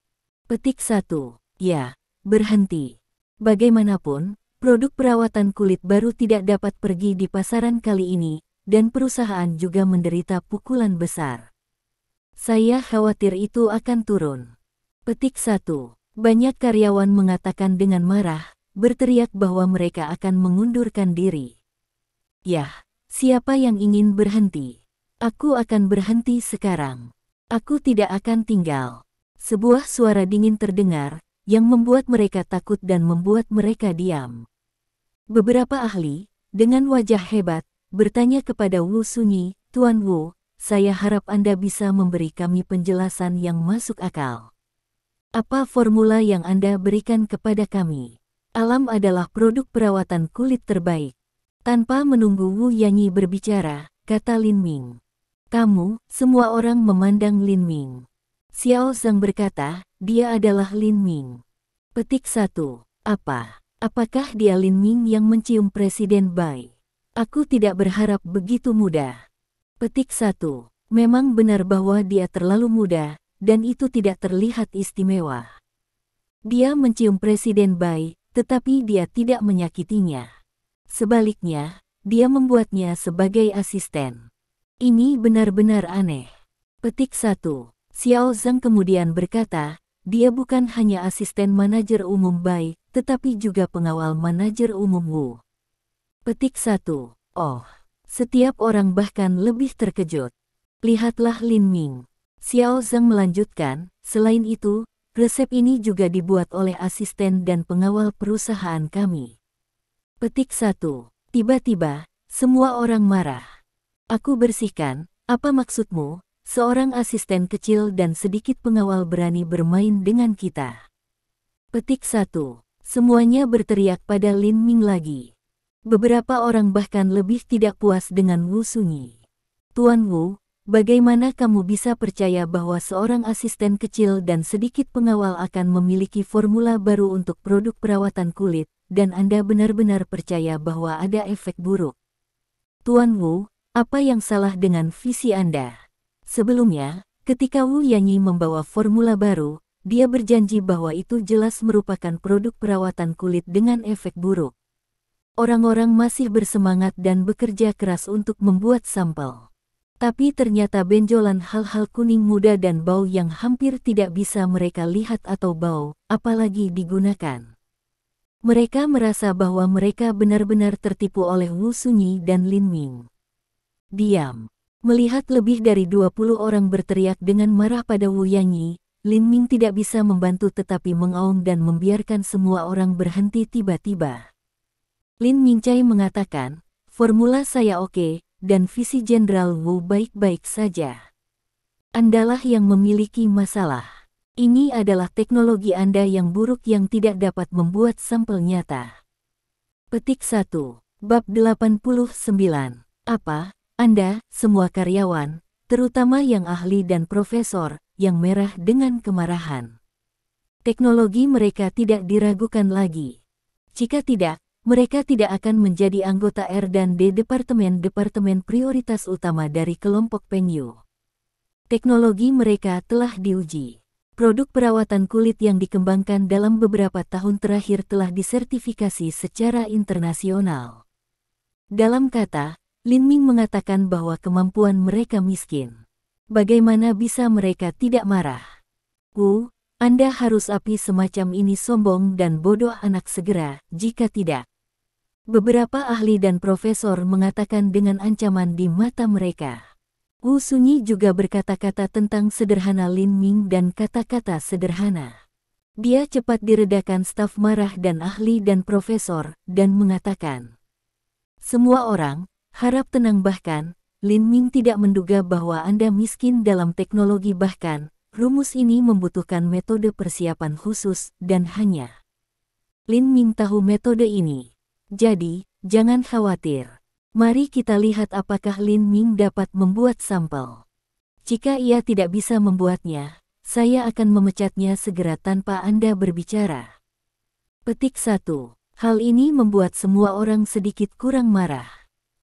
Petik 1. Ya, berhenti. Bagaimanapun, produk perawatan kulit baru tidak dapat pergi di pasaran kali ini, dan perusahaan juga menderita pukulan besar. Saya khawatir itu akan turun. Petik 1. Banyak karyawan mengatakan dengan marah, berteriak bahwa mereka akan mengundurkan diri. Yah, siapa yang ingin berhenti? Aku akan berhenti sekarang. Aku tidak akan tinggal. Sebuah suara dingin terdengar, yang membuat mereka takut dan membuat mereka diam. Beberapa ahli, dengan wajah hebat, bertanya kepada Wu Sunyi, Tuan Wu, saya harap Anda bisa memberi kami penjelasan yang masuk akal. Apa formula yang Anda berikan kepada kami? Alam adalah produk perawatan kulit terbaik. Tanpa menunggu Wu Yanyi berbicara, kata Lin Ming. Kamu, semua orang memandang Lin Ming. Xiao Zhang berkata, dia adalah Lin Ming. Petik 1. Apa? Apakah dia Lin Ming yang mencium Presiden Bai? Aku tidak berharap begitu mudah. Petik 1. Memang benar bahwa dia terlalu muda, dan itu tidak terlihat istimewa. Dia mencium Presiden Bai, tetapi dia tidak menyakitinya. Sebaliknya, dia membuatnya sebagai asisten. Ini benar-benar aneh. Petik 1. Xiao Zhang kemudian berkata, dia bukan hanya asisten manajer umum Bai, tetapi juga pengawal manajer umum Wu. Petik 1. Oh, setiap orang bahkan lebih terkejut. Lihatlah Lin Ming. Xiao Zhang melanjutkan, selain itu, resep ini juga dibuat oleh asisten dan pengawal perusahaan kami. Petik 1. Tiba-tiba, semua orang marah. Aku bersihkan, apa maksudmu? Seorang asisten kecil dan sedikit pengawal berani bermain dengan kita. Petik 1. Semuanya berteriak pada Lin Ming lagi. Beberapa orang bahkan lebih tidak puas dengan Wu Sunyi. Tuan Wu, bagaimana kamu bisa percaya bahwa seorang asisten kecil dan sedikit pengawal akan memiliki formula baru untuk produk perawatan kulit, dan Anda benar-benar percaya bahwa ada efek buruk? Tuan Wu, apa yang salah dengan visi Anda? Sebelumnya, ketika Wu Yanyi membawa formula baru, dia berjanji bahwa itu jelas merupakan produk perawatan kulit dengan efek buruk. Orang-orang masih bersemangat dan bekerja keras untuk membuat sampel. Tapi ternyata benjolan hal-hal kuning muda dan bau yang hampir tidak bisa mereka lihat atau bau, apalagi digunakan. Mereka merasa bahwa mereka benar-benar tertipu oleh Wu Sunyi dan Lin Ming. Diam. Melihat lebih dari 20 orang berteriak dengan marah pada Wu Yanyi, Lin Ming tidak bisa membantu tetapi mengaum dan membiarkan semua orang berhenti tiba-tiba. Lin Mingcai mengatakan, formula saya oke, dan visi Jenderal Wu baik-baik saja. Andalah yang memiliki masalah. Ini adalah teknologi Anda yang buruk yang tidak dapat membuat sampel nyata. Petik 1. Bab 89. Apa? Anda, semua karyawan, terutama yang ahli dan profesor, yang merah dengan kemarahan. Teknologi mereka tidak diragukan lagi. Jika tidak, mereka tidak akan menjadi anggota R&D Departemen Prioritas Utama dari kelompok Pengyu. Teknologi mereka telah diuji. Produk perawatan kulit yang dikembangkan dalam beberapa tahun terakhir telah disertifikasi secara internasional. Dalam kata, Lin Ming mengatakan bahwa kemampuan mereka miskin. Bagaimana bisa mereka tidak marah? Anda harus api semacam ini sombong dan bodoh anak segera, jika tidak. Beberapa ahli dan profesor mengatakan dengan ancaman di mata mereka. Wu Sunyi juga berkata-kata tentang sederhana Lin Ming dan kata-kata sederhana. Dia cepat diredakan staf marah dan ahli dan profesor, dan mengatakan, semua orang, harap tenang bahkan, Lin Ming tidak menduga bahwa Anda miskin dalam teknologi bahkan, rumus ini membutuhkan metode persiapan khusus, dan hanya Lin Ming tahu metode ini. Jadi, jangan khawatir. Mari kita lihat apakah Lin Ming dapat membuat sampel. Jika ia tidak bisa membuatnya, saya akan memecatnya segera tanpa Anda berbicara. Petik 1. Hal ini membuat semua orang sedikit kurang marah.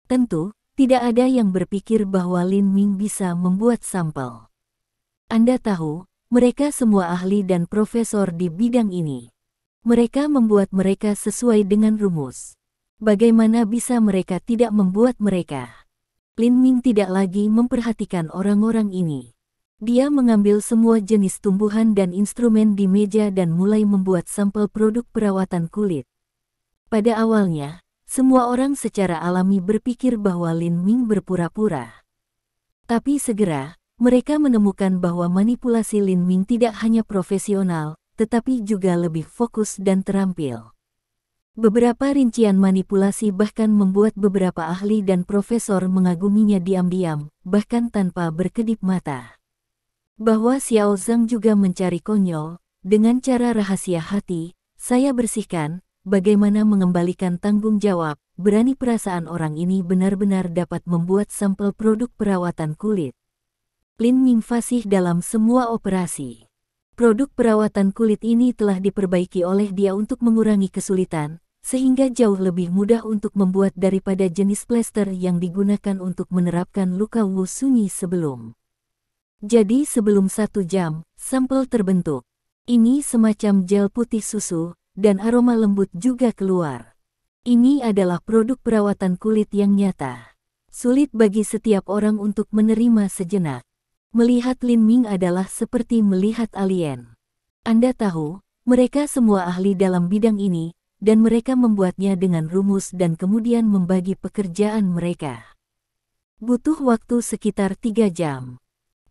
Tentu, tidak ada yang berpikir bahwa Lin Ming bisa membuat sampel. Anda tahu, mereka semua ahli dan profesor di bidang ini. Mereka membuat mereka sesuai dengan rumus. Bagaimana bisa mereka tidak membuat mereka? Lin Ming tidak lagi memperhatikan orang-orang ini. Dia mengambil semua jenis tumbuhan dan instrumen di meja dan mulai membuat sampel produk perawatan kulit. Pada awalnya, semua orang secara alami berpikir bahwa Lin Ming berpura-pura. Tapi segera, mereka menemukan bahwa manipulasi Lin Ming tidak hanya profesional, tetapi juga lebih fokus dan terampil. Beberapa rincian manipulasi bahkan membuat beberapa ahli dan profesor mengaguminya diam-diam, bahkan tanpa berkedip mata. Bahwa Xiao Zhang juga mencari konyol, dengan cara rahasia hati, saya bersihkan, bagaimana mengembalikan tanggung jawab, berani perasaan orang ini benar-benar dapat membuat sampel produk perawatan kulit. Lin Ming fasih dalam semua operasi. Produk perawatan kulit ini telah diperbaiki oleh dia untuk mengurangi kesulitan, sehingga jauh lebih mudah untuk membuat daripada jenis plester yang digunakan untuk menerapkan luka Wu Sunyi sebelum. Jadi sebelum 1 jam, sampel terbentuk. Ini semacam gel putih susu, dan aroma lembut juga keluar. Ini adalah produk perawatan kulit yang nyata. Sulit bagi setiap orang untuk menerima sejenak. Melihat Lin Ming adalah seperti melihat alien. Anda tahu, mereka semua ahli dalam bidang ini, dan mereka membuatnya dengan rumus dan kemudian membagi pekerjaan mereka. Butuh waktu sekitar 3 jam.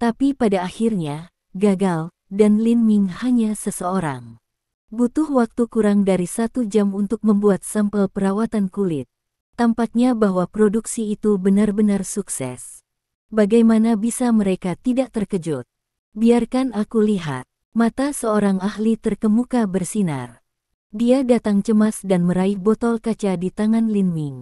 Tapi pada akhirnya, gagal, dan Lin Ming hanya seseorang. Butuh waktu kurang dari 1 jam untuk membuat sampel perawatan kulit. Tampaknya bahwa produksi itu benar-benar sukses. Bagaimana bisa mereka tidak terkejut? Biarkan aku lihat. Mata seorang ahli terkemuka bersinar. Dia datang cemas dan meraih botol kaca di tangan Lin Ming.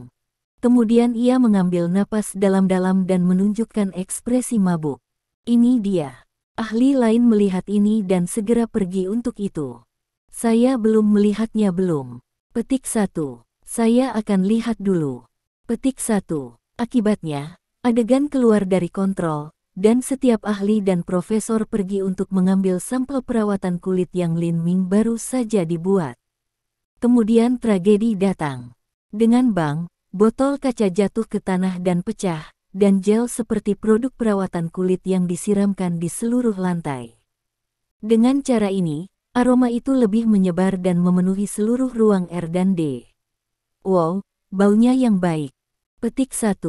Kemudian ia mengambil napas dalam-dalam dan menunjukkan ekspresi mabuk. Ini dia. Ahli lain melihat ini dan segera pergi untuk itu. Saya belum melihatnya belum. Petik 1. Saya akan lihat dulu. Petik 1. Akibatnya, adegan keluar dari kontrol, dan setiap ahli dan profesor pergi untuk mengambil sampel perawatan kulit yang Lin Ming baru saja dibuat. Kemudian tragedi datang. Dengan bang, botol kaca jatuh ke tanah dan pecah, dan gel seperti produk perawatan kulit yang disiramkan di seluruh lantai. Dengan cara ini, aroma itu lebih menyebar dan memenuhi seluruh ruang R dan D. Wow, baunya yang baik. Petik 1.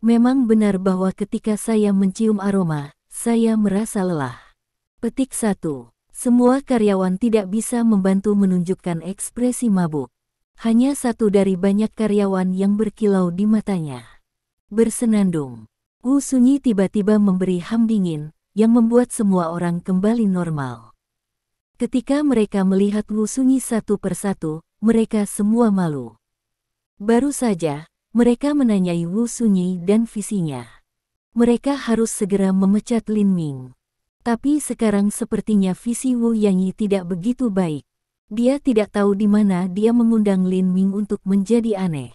Memang benar bahwa ketika saya mencium aroma, saya merasa lelah. Petik 1. Semua karyawan tidak bisa membantu menunjukkan ekspresi mabuk. Hanya satu dari banyak karyawan yang berkilau di matanya. Bersenandung. Wu Sunyi tiba-tiba memberi ham dingin, yang membuat semua orang kembali normal. Ketika mereka melihat Wu Sunyi satu persatu, mereka semua malu. Baru saja, mereka menanyai Wu Sunyi dan visinya. Mereka harus segera memecat Lin Ming. Tapi sekarang sepertinya visi Wu Yanyi tidak begitu baik. Dia tidak tahu di mana dia mengundang Lin Ming untuk menjadi aneh.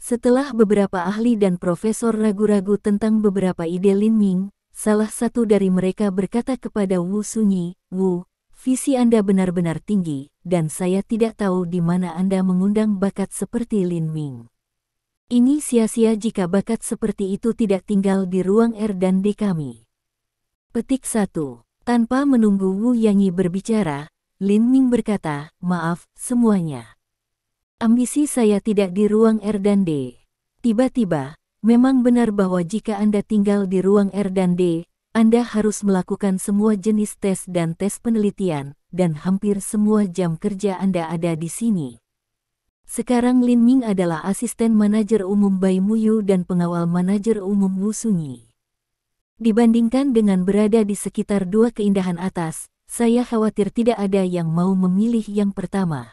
Setelah beberapa ahli dan profesor ragu-ragu tentang beberapa ide Lin Ming, salah satu dari mereka berkata kepada Wu Sunyi, "Wu, visi Anda benar-benar tinggi, dan saya tidak tahu di mana Anda mengundang bakat seperti Lin Ming. Ini sia-sia jika bakat seperti itu tidak tinggal di ruang R dan D kami." Petik 1. Tanpa menunggu Wu Yanyi berbicara, Lin Ming berkata, "Maaf, semuanya. Ambisi saya tidak di ruang R dan D. Tiba-tiba, memang benar bahwa jika Anda tinggal di ruang R dan D, Anda harus melakukan semua jenis tes dan tes penelitian, dan hampir semua jam kerja Anda ada di sini." Sekarang Lin Ming adalah asisten manajer umum Bai Muyu dan pengawal manajer umum Wu Sunyi. Dibandingkan dengan berada di sekitar dua keindahan atas, saya khawatir tidak ada yang mau memilih yang pertama.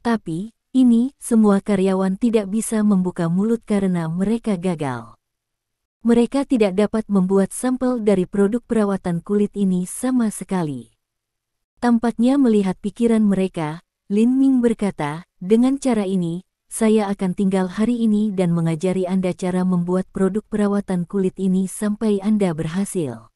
Tapi, ini, semua karyawan tidak bisa membuka mulut karena mereka gagal. Mereka tidak dapat membuat sampel dari produk perawatan kulit ini sama sekali. Tampaknya melihat pikiran mereka, Lin Ming berkata, "Dengan cara ini, saya akan tinggal hari ini dan mengajari Anda cara membuat produk perawatan kulit ini sampai Anda berhasil."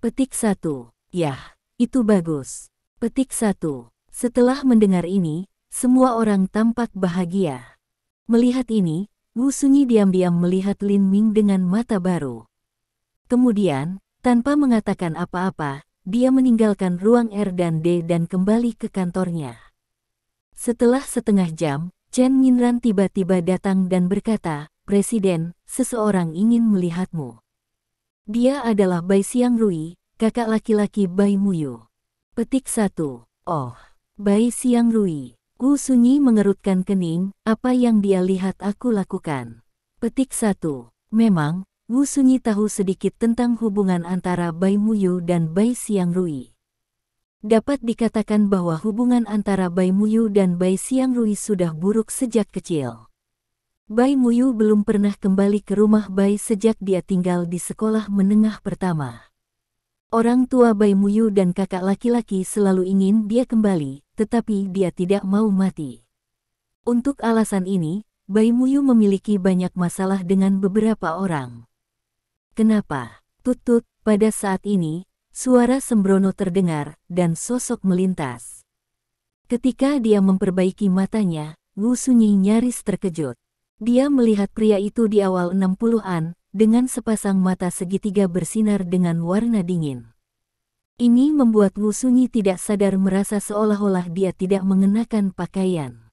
Petik 1. Yah, itu bagus. Petik 1. Setelah mendengar ini, semua orang tampak bahagia. Melihat ini, Wu Sunyi diam-diam melihat Lin Ming dengan mata baru. Kemudian, Tanpa mengatakan apa-apa, dia meninggalkan ruang R dan D dan kembali ke kantornya. Setelah setengah jam, Chen Minran tiba-tiba datang dan berkata, "Presiden, seseorang ingin melihatmu." Dia adalah Bai Xiangrui, kakak laki-laki Bai Muyu. Petik 1. Oh, Bai Xiangrui. Wu Sunyi mengerutkan kening, apa yang dia lihat aku lakukan. Petik 1. Memang, Wu Sunyi tahu sedikit tentang hubungan antara Bai Muyu dan Bai Xiangrui. Dapat dikatakan bahwa hubungan antara Bai Muyu dan Bai Xiangrui sudah buruk sejak kecil. Bai Muyu belum pernah kembali ke rumah Bai sejak dia tinggal di sekolah menengah pertama. Orang tua Bai Muyu dan kakak laki-laki selalu ingin dia kembali, tetapi dia tidak mau mati. Untuk alasan ini, Bai Muyu memiliki banyak masalah dengan beberapa orang. Kenapa? Tut-tut, pada saat ini, suara sembrono terdengar, dan sosok melintas. Ketika dia memperbaiki matanya, Wu Sunyi nyaris terkejut. Dia melihat pria itu di awal 60-an, dengan sepasang mata segitiga bersinar dengan warna dingin. Ini membuat Wu Sunyi tidak sadar merasa seolah-olah dia tidak mengenakan pakaian.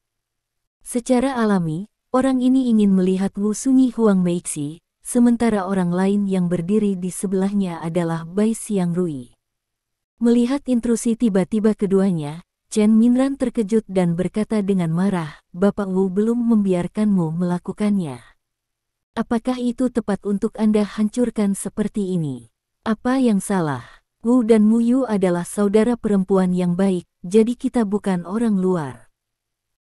Secara alami, orang ini ingin melihat Wu Sunyi Huang Meixi, sementara orang lain yang berdiri di sebelahnya adalah Bai Xiangrui. Melihat intrusi tiba-tiba keduanya, Chen Minran terkejut dan berkata dengan marah, "Bapak Wu belum membiarkanmu melakukannya. Apakah itu tepat untuk Anda hancurkan seperti ini? Apa yang salah? Wu dan Muyu adalah saudara perempuan yang baik, jadi kita bukan orang luar."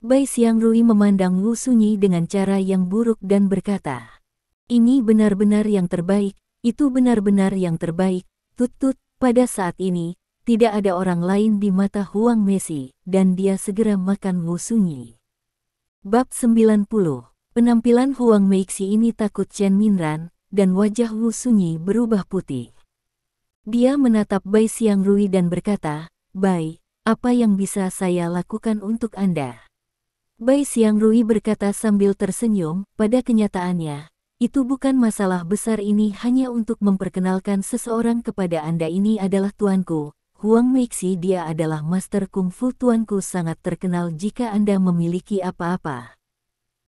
Bai Xiangrui memandang Wu Sunyi dengan cara yang buruk dan berkata, "Ini benar-benar yang terbaik, itu benar-benar yang terbaik, tut-tut." Pada saat ini, tidak ada orang lain di mata Huang Meixi, dan dia segera makan Wu Sunyi. Bab 90. Penampilan Huang Meixi ini takut Chen Minran, dan wajah Wu Sunyi berubah putih. Dia menatap Bai Xiangrui dan berkata, "Bai, apa yang bisa saya lakukan untuk Anda?" Bai Xiangrui berkata sambil tersenyum, "Pada kenyataannya, itu bukan masalah besar, ini hanya untuk memperkenalkan seseorang kepada Anda. Ini adalah tuanku, Huang Meixi, dia adalah master kungfu tuanku, sangat terkenal. Jika Anda memiliki apa-apa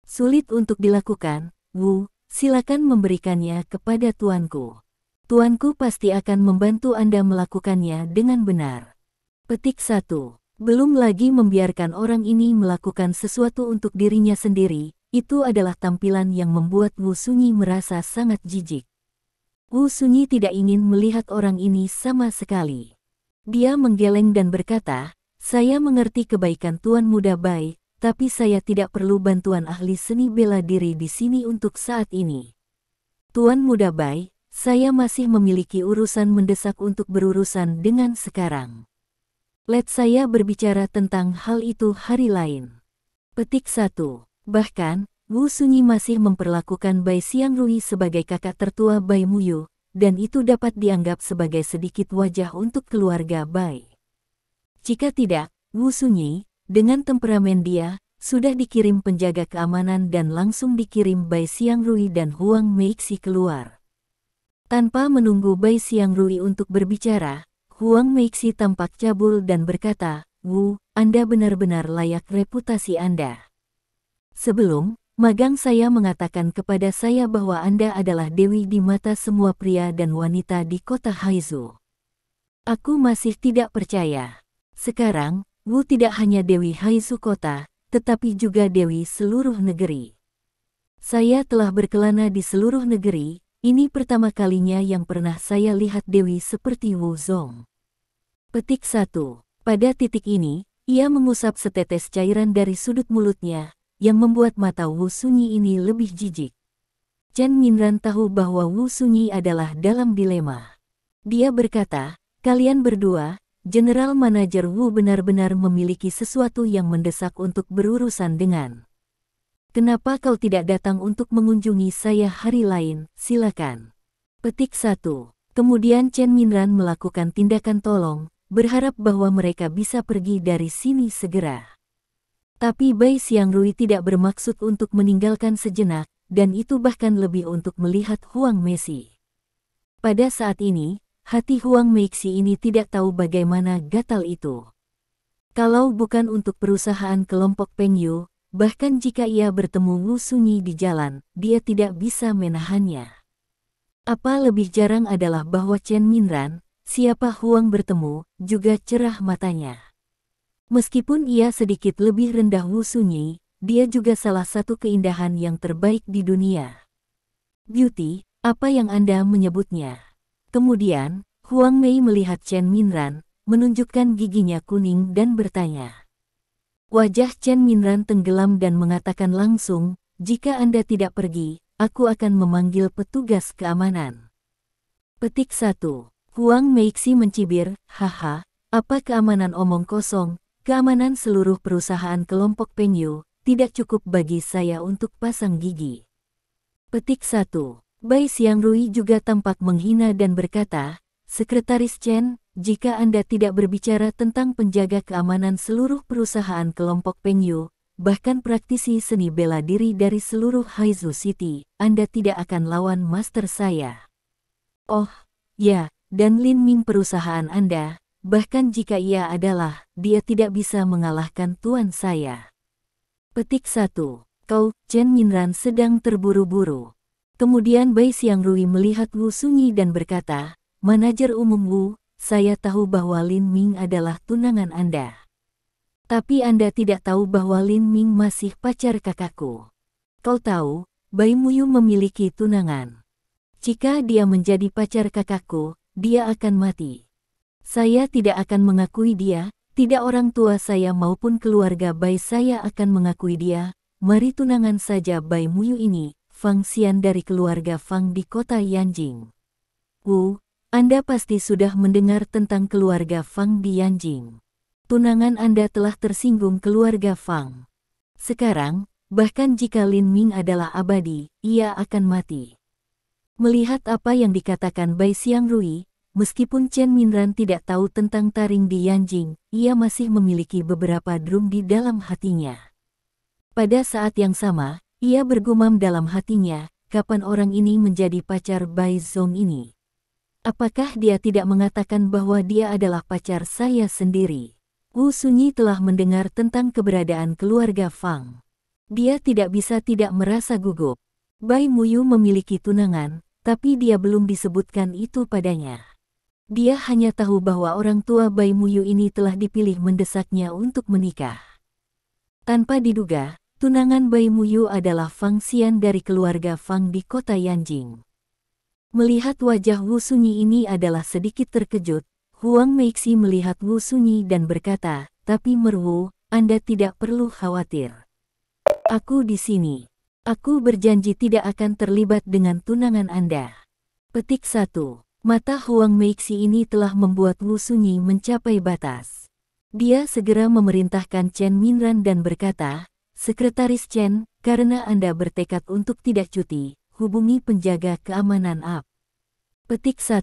sulit untuk dilakukan, Wu, silakan memberikannya kepada tuanku. Tuanku pasti akan membantu Anda melakukannya dengan benar." Petik 1. Belum lagi membiarkan orang ini melakukan sesuatu untuk dirinya sendiri, itu adalah tampilan yang membuat Wu Sunyi merasa sangat jijik. Wu Sunyi tidak ingin melihat orang ini sama sekali. Dia menggeleng dan berkata, "Saya mengerti kebaikan Tuan Muda Bai, tapi saya tidak perlu bantuan ahli seni bela diri di sini untuk saat ini. Tuan Muda Bai, saya masih memiliki urusan mendesak untuk berurusan dengan sekarang. Let saya berbicara tentang hal itu hari lain." Petik 1. Bahkan, Wu Sunyi masih memperlakukan Bai Xiangrui sebagai kakak tertua Bai Muyu, dan itu dapat dianggap sebagai sedikit wajah untuk keluarga Bai. Jika tidak, Wu Sunyi, dengan temperamen dia, sudah dikirim penjaga keamanan dan langsung dikirim Bai Xiangrui dan Huang Meixi keluar. Tanpa menunggu Bai Xiangrui untuk berbicara, Huang Meixi tampak cabul dan berkata, "Wu, Anda benar-benar layak reputasi Anda. Sebelum, magang saya mengatakan kepada saya bahwa Anda adalah dewi di mata semua pria dan wanita di kota Haizu. Aku masih tidak percaya. Sekarang, Wu tidak hanya dewi Haizu kota, tetapi juga dewi seluruh negeri. Saya telah berkelana di seluruh negeri, ini pertama kalinya yang pernah saya lihat dewi seperti Wu Zong." Petik 1. Pada titik ini, ia mengusap setetes cairan dari sudut mulutnya, yang membuat mata Wu Sunyi ini lebih jijik. Chen Minran tahu bahwa Wu Sunyi adalah dalam dilema. Dia berkata, "Kalian berdua, General Manager Wu benar-benar memiliki sesuatu yang mendesak untuk berurusan dengan. Kenapa kau tidak datang untuk mengunjungi saya hari lain? Silakan." Petik 1. Kemudian Chen Minran melakukan tindakan tolong, berharap bahwa mereka bisa pergi dari sini segera. Tapi Bai Xiangrui tidak bermaksud untuk meninggalkan sejenak, dan itu bahkan lebih untuk melihat Huang Meixi. Pada saat ini, Hati Huang Meixi ini tidak tahu bagaimana gatal itu. Kalau bukan untuk perusahaan kelompok Peng Yu, bahkan jika ia bertemu Wu Sunyi di jalan, dia tidak bisa menahannya. Apa lebih jarang adalah bahwa Chen Minran, siapa Huang bertemu, juga cerah matanya. Meskipun ia sedikit lebih rendah Wu Sunyi, dia juga salah satu keindahan yang terbaik di dunia. Beauty, apa yang Anda menyebutnya? Kemudian, Huang Mei melihat Chen Minran, menunjukkan giginya kuning dan bertanya. Wajah Chen Minran tenggelam dan mengatakan langsung, jika Anda tidak pergi, aku akan memanggil petugas keamanan. Petik 1. Huang Meixi mencibir, haha, apa keamanan omong kosong, keamanan seluruh perusahaan kelompok Peng Yu, tidak cukup bagi saya untuk pasang gigi. Petik 1. Bai Xiangrui juga tampak menghina dan berkata, Sekretaris Chen, jika Anda tidak berbicara tentang penjaga keamanan seluruh perusahaan kelompok Peng Yu, bahkan praktisi seni bela diri dari seluruh Haizu City, Anda tidak akan lawan master saya. Oh, ya, dan Lin Ming perusahaan Anda, bahkan jika ia adalah, dia tidak bisa mengalahkan tuan saya. Petik 1. Kau, Chen Minran sedang terburu-buru. Kemudian Bai Xiangrui melihat Wu Sunyi dan berkata, Manajer umum Wu, saya tahu bahwa Lin Ming adalah tunangan Anda. Tapi Anda tidak tahu bahwa Lin Ming masih pacar kakakku. Kau tahu, Bai Muyu memiliki tunangan. Jika dia menjadi pacar kakakku, dia akan mati. Saya tidak akan mengakui dia, tidak orang tua saya maupun keluarga Bai saya akan mengakui dia. Mari tunangan saja Bai Muyu ini, Fang Xian dari keluarga Fang di kota Yanjing. Wu, Anda pasti sudah mendengar tentang keluarga Fang di Yanjing. Tunangan Anda telah tersinggung keluarga Fang. Sekarang, bahkan jika Lin Ming adalah abadi, ia akan mati. Melihat apa yang dikatakan Bai Xiangrui, meskipun Chen Minran tidak tahu tentang taring di Yanjing, ia masih memiliki beberapa drum di dalam hatinya. Pada saat yang sama, ia bergumam dalam hatinya, kapan orang ini menjadi pacar Bai Zong ini? Apakah dia tidak mengatakan bahwa dia adalah pacar saya sendiri? Wu Sunyi telah mendengar tentang keberadaan keluarga Fang. Dia tidak bisa tidak merasa gugup. Bai Muyu memiliki tunangan, tapi dia belum disebutkan itu padanya. Dia hanya tahu bahwa orang tua Bai Muyu ini telah dipilih mendesaknya untuk menikah. Tanpa diduga, tunangan Bai Muyu adalah Fang Xian dari keluarga Fang di kota Yanjing. Melihat wajah Wu Sunyi ini adalah sedikit terkejut, Huang Meixi melihat Wu Sunyi dan berkata, tapi Merwu, Anda tidak perlu khawatir. Aku di sini. Aku berjanji tidak akan terlibat dengan tunangan Anda. Petik 1. Mata Huang Meixi ini telah membuat Wu Sunyi mencapai batas. Dia segera memerintahkan Chen Minran dan berkata, Sekretaris Chen, karena Anda bertekad untuk tidak cuti, hubungi penjaga keamanan AP. Petik 1.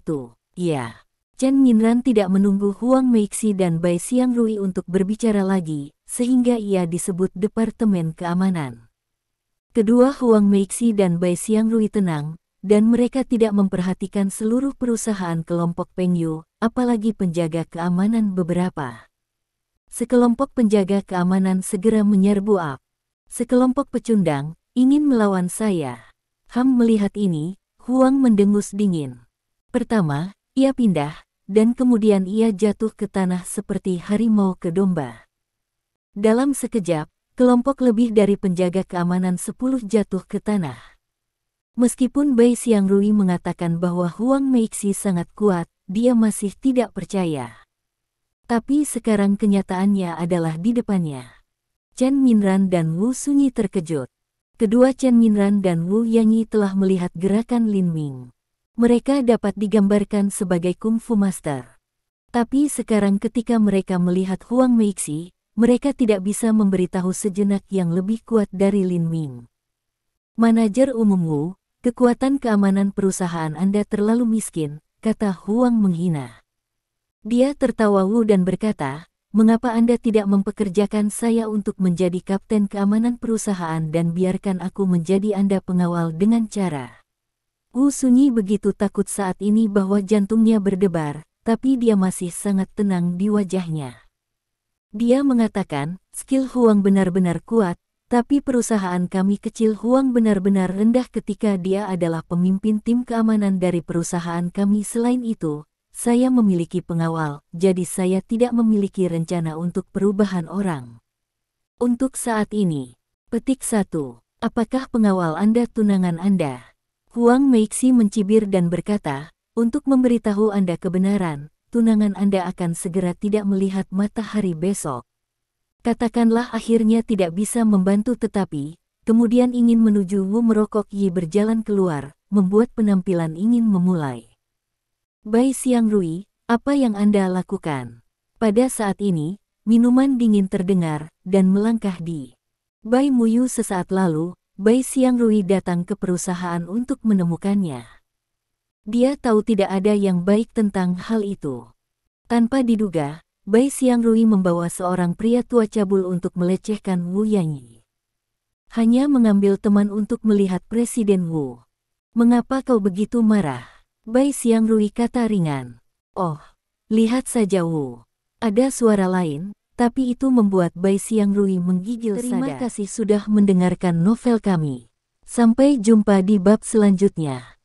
Ya. Chen Minran tidak menunggu Huang Meixi dan Bai Xiangrui untuk berbicara lagi, sehingga ia disebut Departemen Keamanan. Kedua Huang Meixi dan Bai Xiangrui tenang, dan mereka tidak memperhatikan seluruh perusahaan kelompok Peng Yu, apalagi penjaga keamanan beberapa. Sekelompok penjaga keamanan segera menyerbu AP. Sekelompok pecundang, ingin melawan saya. Melihat ini, Huang mendengus dingin. Pertama, ia pindah, dan kemudian ia jatuh ke tanah seperti harimau ke domba. Dalam sekejap, kelompok lebih dari penjaga keamanan 10 jatuh ke tanah. Meskipun Bai Xiangrui mengatakan bahwa Huang Meixi sangat kuat, dia masih tidak percaya. Tapi sekarang kenyataannya adalah di depannya. Chen Minran dan Wu Sunyi terkejut. Kedua Chen Minran dan Wu Yanyi telah melihat gerakan Lin Ming. Mereka dapat digambarkan sebagai kungfu master. Tapi sekarang ketika mereka melihat Huang Meixi, mereka tidak bisa memberitahu sejenak yang lebih kuat dari Lin Ming. Manajer umum Wu, kekuatan keamanan perusahaan Anda terlalu miskin, kata Huang menghina. Dia tertawa Wu dan berkata, mengapa Anda tidak mempekerjakan saya untuk menjadi kapten keamanan perusahaan dan biarkan aku menjadi Anda pengawal dengan cara Wu Sunyi begitu takut saat ini bahwa jantungnya berdebar, tapi dia masih sangat tenang di wajahnya. Dia mengatakan, skill Huang benar-benar kuat, tapi perusahaan kami kecil Huang benar-benar rendah ketika dia adalah pemimpin tim keamanan dari perusahaan kami. Selain itu, saya memiliki pengawal, jadi saya tidak memiliki rencana untuk perubahan orang. Untuk saat ini, petik 1. Apakah pengawal Anda tunangan Anda? Huang Meixi mencibir dan berkata, untuk memberitahu Anda kebenaran, tunangan Anda akan segera tidak melihat matahari besok. Katakanlah akhirnya tidak bisa membantu tetapi, kemudian ingin menuju Wu merokok. Yi berjalan keluar, membuat penampilan ingin memulai. Bai Xiangrui, apa yang Anda lakukan? Pada saat ini, minuman dingin terdengar, dan melangkah di Bai Muyu. Sesaat lalu, Bai Xiangrui datang ke perusahaan untuk menemukannya. Dia tahu tidak ada yang baik tentang hal itu. Tanpa diduga, Bai Xiangrui membawa seorang pria tua cabul untuk melecehkan Wu Yanyi. Hanya mengambil teman untuk melihat Presiden Wu. Mengapa kau begitu marah? Bai Xiangrui kata ringan. Oh, lihat saja Wu. Ada suara lain, tapi itu membuat Bai Xiangrui menggigil. Terima kasih sudah mendengarkan novel kami. Sampai jumpa di bab selanjutnya.